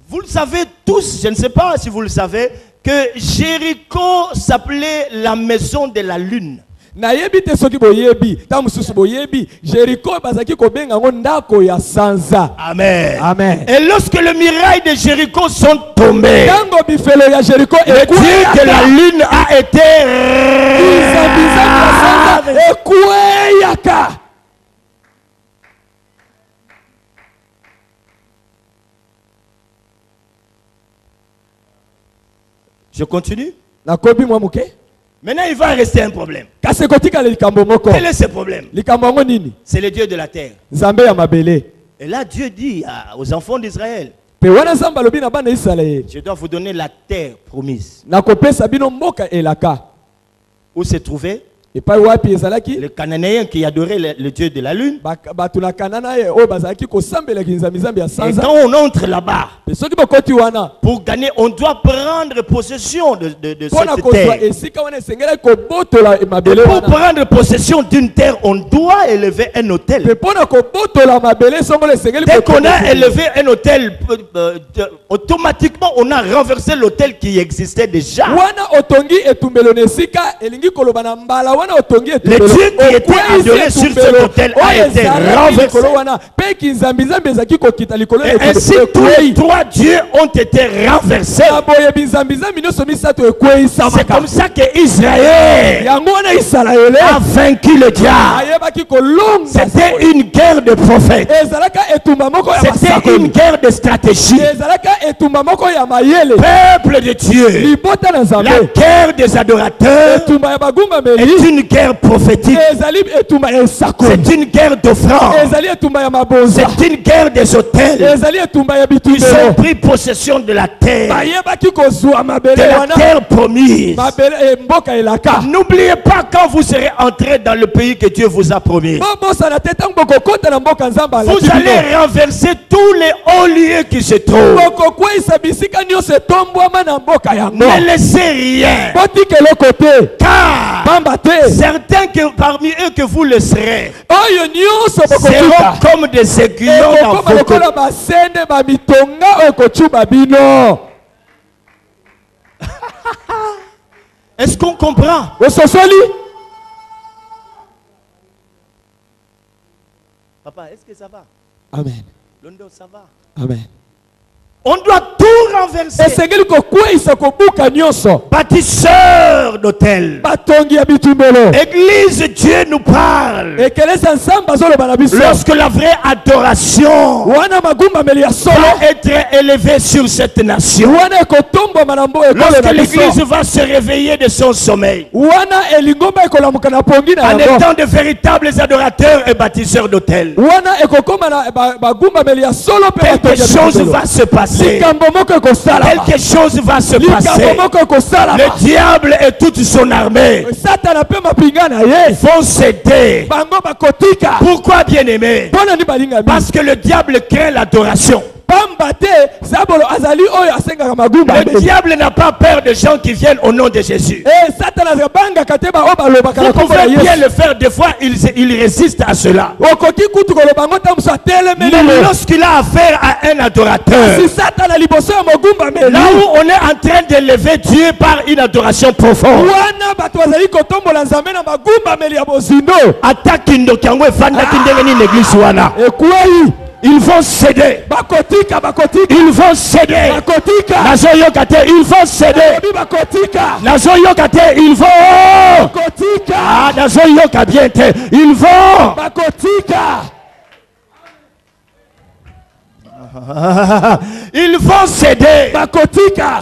Vous le savez tous, je ne sais pas si vous le savez, que Jéricho s'appelait la maison de la lune. Na yebi te soki boyebi, ta mususu boyebi, Jéricho bazaki ko benga ngo ndako ya sanza. Amen. Amen. Et lorsque les murailles de Jéricho sont tombées, Tango bifelo ya Jéricho le Dieu de la lune a été ekweyaka. Je continue. Nakobi mwa muke. Maintenant, il va rester un problème. Kasi kotika le likambo moko. Quel est ce problème? Likambo ngo nini? C'est le Dieu de la terre. Nzambe ya mabele. Et là, Dieu dit aux enfants d'Israël, Pe wana Nzambe alobi na bana Israël. je dois vous donner la terre promise. Nakopesa bino mboka elaka. Où se trouvait Epai wapi ezalaki? le Cananéen qui adorait le Dieu de la lune. Batu na Kanana ye o bazalaki ko sambela kinzambi zambi ya Et sanza. quand on entre là-bas, Pe soki bokoti wana. pour gagner, on doit prendre possession de Pona cette kozwa terre. esika wana esengela ko botola Et mabele pour wana. prendre possession d'une terre, on doit élever un hôtel. Pe pona ko botola mabele songolo esengeli Dès ko qu'on a élevé un hôtel, automatiquement on a renversé l'hôtel qui existait déjà. wana otongi etumbelo nesika elingi koloba na mbala wana otongi etumbelo. Le Dieu qui était adoré sur cet autel a été renversé. Pe kinzambi zambi ezaki ko kita likolo Et ainsi tous les trois dieux ont été renversés. boye binzambi zambi nyoso misato ekwei C'est samaka. comme ça que Israël Yango wana Israël a vaincu le diable. ayebaki kolonga. C'était une guerre de prophètes. Ezalaka etumba moko ya C'était basakoli. une guerre de stratégie. Ezalaka etumba moko ya mayele. Peuple de Dieu, Libota na la Nzambe. guerre des adorateurs Etumba ya bagumba est meli. une guerre prophétique. Ezali etumba ya sakoli. C'est une guerre d'offrande. Ezali etumba ya mabonza. C'est une guerre des hôtels. Ezali etumba ya Ils ont bitumbelo. pris possession de la terre, Bayebaki kozwa mabele de la wana. terre promise. Mabele mboka elaka. N'oubliez pas quand vous serez entré dans le pays que Dieu vous a promis. Bobosana te ntango bokokota na mboka Nzambe Vous alaki bino. allez renverser tous les hauts lieux qui se trouvent. Bokokweyisa bisika nyonso etombwama na mboka yango. Ne laissez rien. Botika eloko te. Car Pamba te. certains que parmi eux que vous le serez Oyo nyonso seront bokokuta. comme des aiguillons dans Ekokoma vos lokola côtés. basende bamitonga oyo kocuba bino. Est-ce qu'on comprend? Ososoli. Papa, est-ce que ça va? Amen. Londo, ça va? Amen. On doit tout renverser. Esengeli kokweyisa kobuka nyonso. Bâtisseurs d'hôtels. Batongi ya bitumbelo. Église, Dieu nous parle. Ekelesa Nzambe azoloba na biso. Lorsque la vraie adoration Wana magumba meli ya solo. va être élevée sur cette nation. Wana ekotombwa na mbo ekolo Lorsque na l'église biso. va se réveiller de son sommeil. Wana elingomba ekolamuka na pongi na En yango. étant de véritables adorateurs et bâtisseurs d'hôtels. Wana ekokoma na bagumba meli ya solo pe Quelque batongi ya chose bitumbelo. va se passer. Likambo moko ekosala. Quelque chose va se Likambo passer. moko ekosala. Le diable et toute son armée Satana pe mapinga na ye. vont céder. Bango bakotika. Pourquoi, bien-aimé? Pona ni balinga Parce que le diable craint l'adoration. pamba te sabolo azali oyo asengaka magumba. Le diable n'a pas peur de gens qui viennent au nom de Jésus. Satana azabangaka te ba oyo balobaka na Vous kombo ya pouvez bien Yesu. le faire, des fois il résiste à cela. Okoki kutu koloba ngo tamuso atelemeli. Mais lorsqu'il a affaire à un adorateur, Si Satana liboso ya magumba meli. là où on est en train d'élever Dieu par une adoration profonde, Wana bato bazali kotombola Nzambe na magumba meli ya bozindo. attaque ndoki yango efandaki ndenge nini l'église wana. Ekwei. Ils vont céder. Bakotika bakotika. Ils vont céder. Bakotika. Nazoyoka te, ils vont céder. Obi bakotika. Nazoyoka te, ils vont. Bakotika. Ah, nazoyoka bien te, ils vont. Bakotika. Ils vont céder. Bakotika.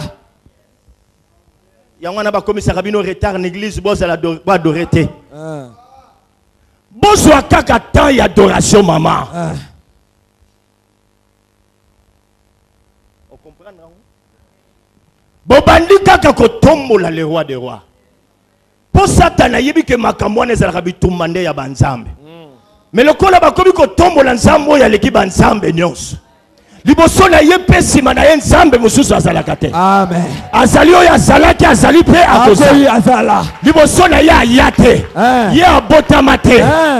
Yangwana ba komisaka bino retard en église boss la adorer te. Bozwa kaka temps ya adoration maman. On comprend non? Bobandi kaka kotombola le roi des rois. Po Satan ayebi ke makambo wana ezalaka bitumba nde ya banzambe. Mais lokola bakomi kotombola nzambe oyo aleki banzambe nyonso. Liboso na ye pe sima na ye nzambe mosusu azalaka te. Amen. Azali oyo azalaki azali pe Akoyi azala. liboso na ye aya te. Ye abotama te.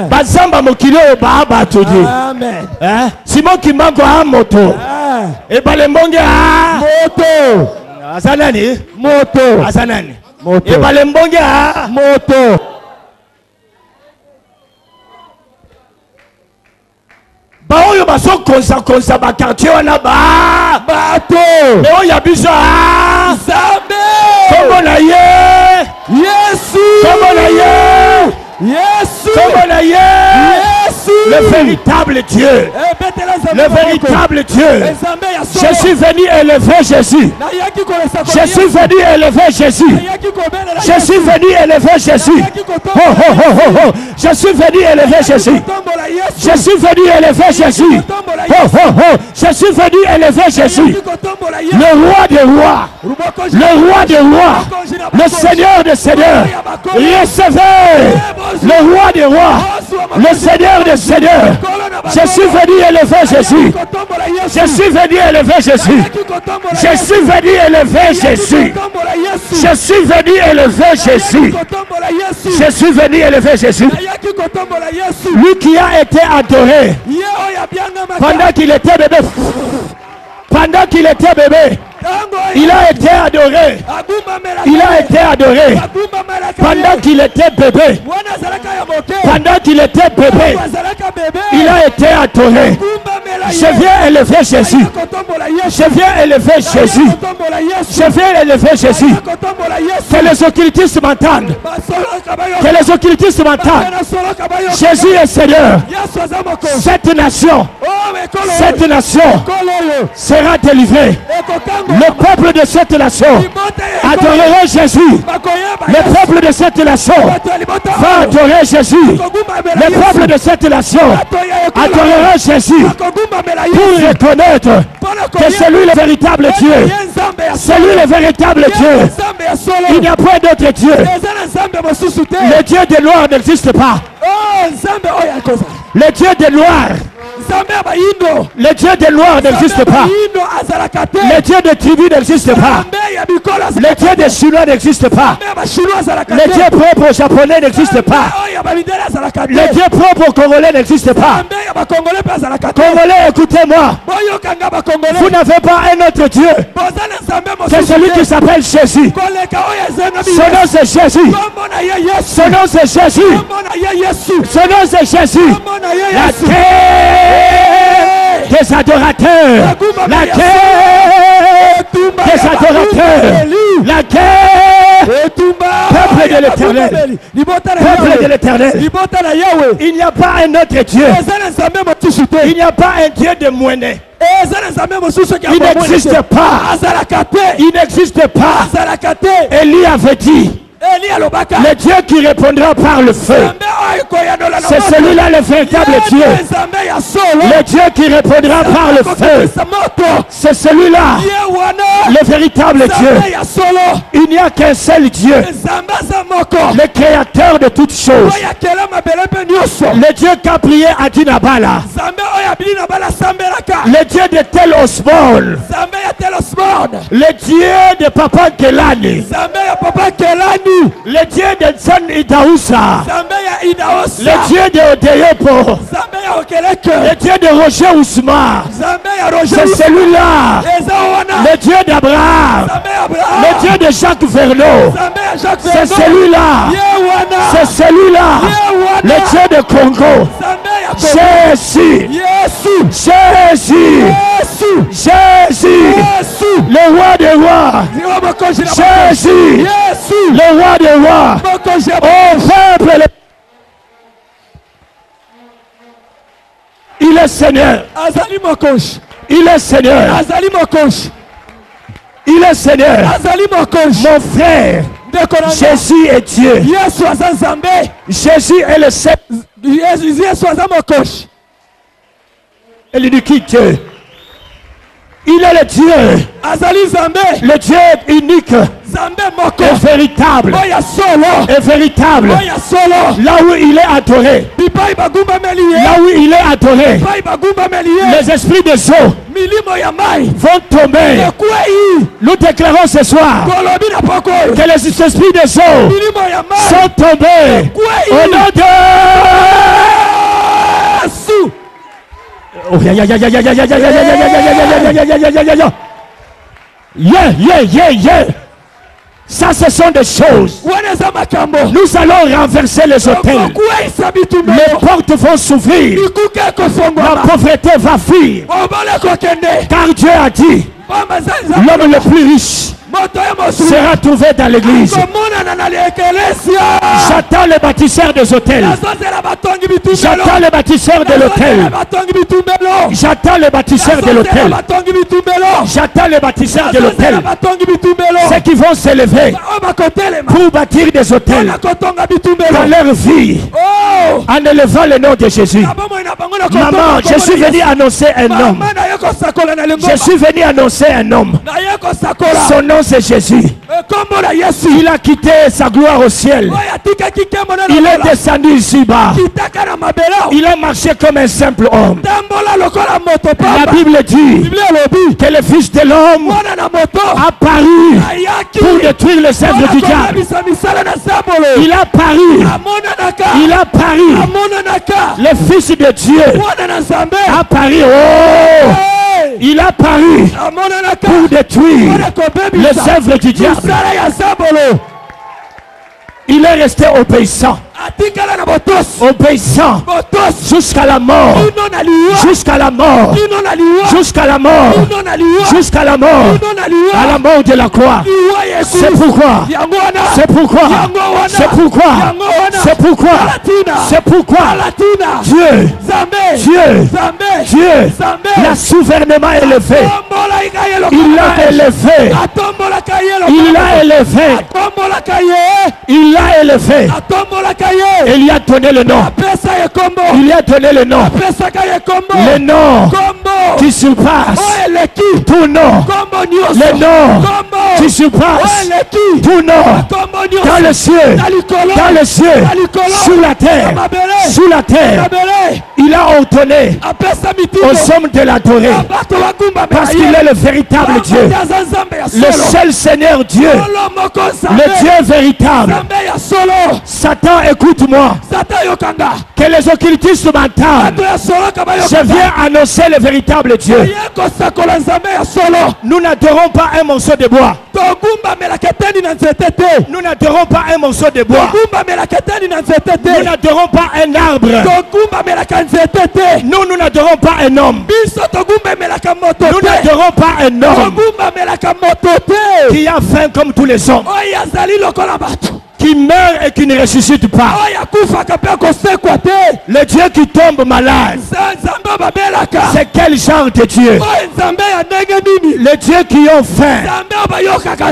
Bazamba mokili oyo baa bato te. Amen. Simon Kimbangu a moto. Ebale mbonge a Moto. aza nani? Moto. Aza nani? Moto. Ebale mbonge a Moto. baso konza ba quartier wana ba bato mais on y a bizarre Nzambe comment na ye Yesu comment na ye Yesu comment na ye Yesu le véritable Dieu le véritable Dieu je suis venu élever Jésus je suis venu élever Jésus je suis venu élever Jésus oh oh oh oh oh je suis venu élever Jésus je suis venu élever Jésus oh oh oh je suis venu élever Jésus le roi des rois le roi des rois le Seigneur des seigneurs recevez le roi des rois le Seigneur des seigneurs je suis venu élever Jésus je suis venu élever Jésus je suis venu élever Jésus je suis venu élever Jésus je suis venu élever Jésus lui qui a été adoré pendant qu'il était bébé pendant qu'il était bébé il a été adoré il a été adoré pendant qu'il était bébé pendant qu'il était bébé il a été adoré je viens élever Jésus je viens élever Jésus je viens élever Jésus que les occultistes m'entendent que les occultistes m'entendent Jésus est Seigneur cette nation sera délivrée le peuple de cette nation adorera Jésus le peuple de cette nation va adorer Jésus le peuple de cette nation adorera Jésus pour reconnaître que c'est lui le véritable Dieu c'est lui le véritable Dieu il n'y a pas d'autre Dieu le Dieu des Noirs n'existe pas le Dieu des Noirs le Dieu des Noirs n'existe pas. Le Dieu des tribus n'existe pas. Le Dieu des Chinois n'existe pas. Le Dieu propre aux Japonais n'existe pas. Le Dieu propre aux Congolais n'existe pas. Congolais, écoutez-moi. Vous n'avez pas un autre Dieu. C'est celui qui s'appelle Jésus. Son nom c'est Jésus. Son nom c'est Jésus. Son nom c'est Jésus. La terre des adorateurs. La terre des adorateurs. La terre peuple de l'Éternel. Peuple de l'Éternel. Il n'y a pas un autre Dieu. Il n'y a pas un Dieu de moinet. Il n'existe pas. Il n'existe pas. Élie avait dit le Dieu qui répondra par le feu. C'est celui-là le véritable Dieu. Le Dieu qui répondra par le feu. C'est celui-là le véritable Dieu. Il n'y a qu'un seul Dieu, le créateur de toutes choses. Le Dieu qui a prié à Dinabala, le Dieu de Tel Osmol, le Dieu de Papa Kelani, le Dieu de San Idaoussa, le Dieu de Odeyepo, le Dieu de Roger Ousma, c'est celui-là, le Dieu d'Abraham, le Dieu de Jacques Verneau, c'est celui-là, c'est celui-là, le Dieu de Congo, Jésus, Jésus, Jésus, le roi des rois, Jésus, le roi des rois, au peuple, il est Seigneur, il est Seigneur, il est Seigneur, mon frère. Jésus est Dieu. Jésus est le Seigneur. Et l'unique Dieu. Il est le Dieu. Le Dieu unique. Et véritable. Et véritable. Là où il est adoré. Là où il est adoré. Les esprits des eaux vont tomber. Nous déclarons ce soir que les esprits des eaux sont tombés au nom de Ça, ce sont des choses. Nous allons renverser les hôtels. Les portes vont s'ouvrir. La pauvreté va fuir. Car Dieu a dit, l'homme le plus riche sera trouvé dans l'église. J'attends les bâtisseurs des hôtels. J'attends les bâtisseurs de l'hôtel. J'attends les bâtisseurs de l'hôtel. J'attends les bâtisseurs de l'hôtel. Ceux qui vont s'élever pour bâtir des hôtels dans leur vie en élevant le nom de Jésus. Maman, je suis venu annoncer un homme. Je suis venu annoncer un homme. Son nom c'est Jésus. Il a quitté sa gloire au ciel. Il est descendu ici-bas. Il a marché comme un simple homme. La Bible dit que le Fils de l'homme a paru pour détruire les œuvres du diable. Il a paru. Il a paru. Le Fils de Dieu a paru. Oh! Il a paru pour détruire les œuvres du diable. Il est resté obéissant. Obéissant jusqu'à la mort. Jusqu'à la mort. Jusqu'à la mort. Jusqu'à la mort. À la mort de la croix. C'est pourquoi. C'est pourquoi. C'est pourquoi. C'est pourquoi. C'est pourquoi. Dieu l'a souverainement élevé. Il l'a élevé. Il l'a élevé. Il l'a élevé. Et il lui a donné le nom. Il lui a donné le nom. Le nom qui surpasse tout nom. Le nom qui surpasse tout nom. Dans le ciel. Dans le ciel. Sur la terre. Sous la terre. Il a ordonné aux hommes de l'adorer. Parce qu'il est le véritable Dieu. Le seul Seigneur Dieu. Le Dieu véritable. Satan, écoute-moi. Que les occultistes m'entendent. Je viens annoncer le véritable Dieu. Nous n'adorons pas un morceau de bois. Nous n'adorons pas un morceau de bois. Nous n'adorons pas un arbre. Nous n'adorons pas un homme. Nous n'adorons pas un homme qui a faim comme tous les hommes, qui meurt et qui ne ressuscite pas. Le Dieu qui tombe malade, c'est quel genre de Dieu? Les dieux qui ont faim,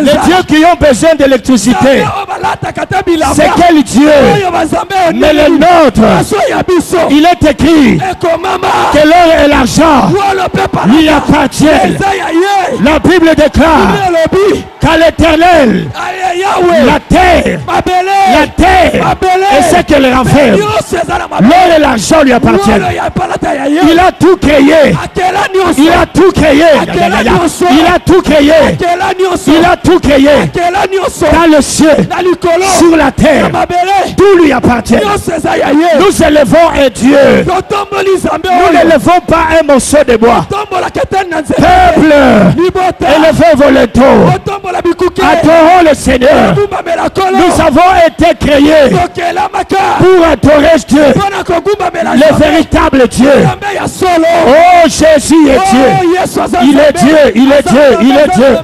les dieux qui ont besoin d'électricité, c'est quel Dieu? Mais le nôtre, il est écrit que l'or et l'argent lui appartiennent. La Bible déclare qu'à l'Éternel, la terre et ce qu'elle renferme, l'or et l'argent lui appartiennent. Il a tout créé. Il a tout créé. Il a tout créé. Il a tout créé. Dans le ciel, sur la terre, tout lui appartient. Nous élevons un Dieu. Nous n'élevons pas un morceau de bois. Peuple, élevez vos létaux. Adorons le Seigneur. Nous avons été créés pour adorer Dieu, le véritable Dieu. Oh, Jésus est Dieu. Il est Dieu, il est Dieu, il est Dieu.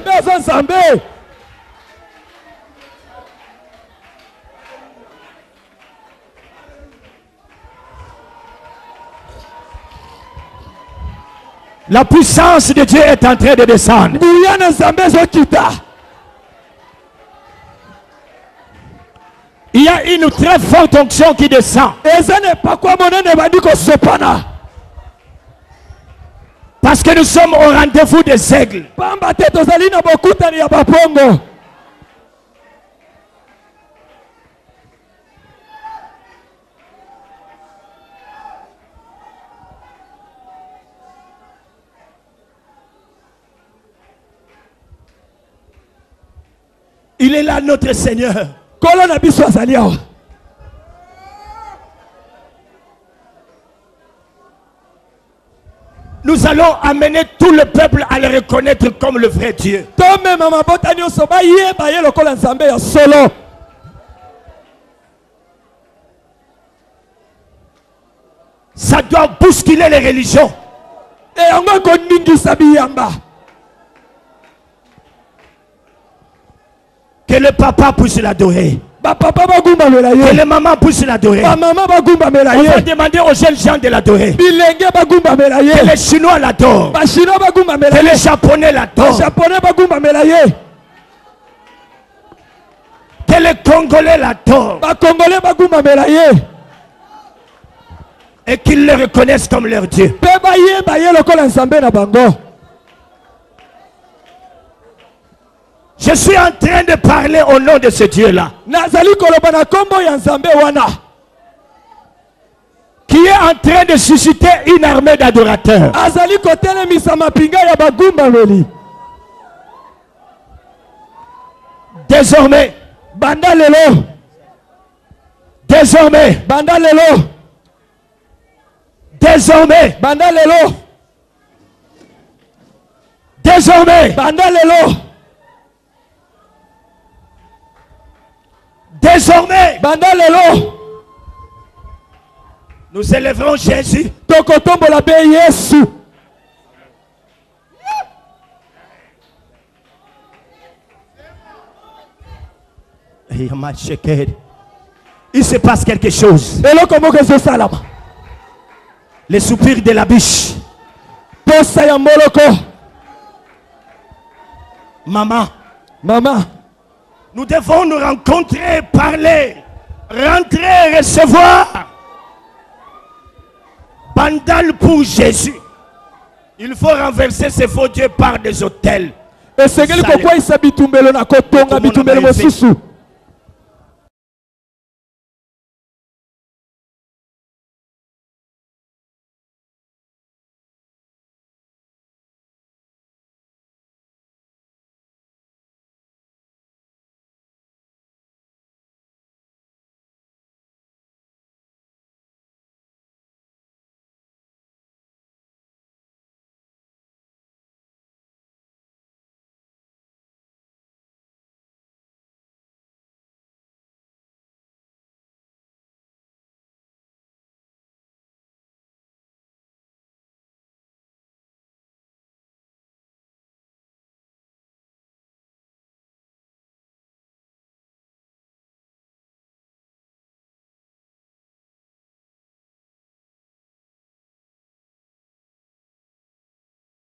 La puissance de Dieu est en train de descendre. Il y a une très forte onction qui descend. Parce que nous sommes au rendez-vous des aigles. Il est là notre Seigneur. Nous allons amener tout le peuple à le reconnaître comme le vrai Dieu. même mabota nyonso bayeba ye lokola nzambe ya solo. Ça doit bousculer les religions. Et yango koningisa biyamba. Que le papa puisse l'adorer. Que les mamans puissent l'adorer. On va demander aux jeunes gens de l'adorer. Que les Chinois l'adorent. Que les Japonais l'adorent. Que les Congolais l'adorent. Et qu'ils le reconnaissent comme leur Dieu. Je suis en train de parler au nom de ce Dieu-là. Qui est en train de susciter une armée d'adorateurs. Désormais, désormais, désormais, désormais, désormais, nous élèverons Jésus. Il se passe quelque chose. Les soupirs de la biche. Maman. Maman. Nous devons nous rencontrer, parler, rentrer, recevoir. Bandal pour Jésus. Il faut renverser ces faux dieux par des hôtels. Et c'est pourquoi il s'habille na kotonga bitumbelo mosusu.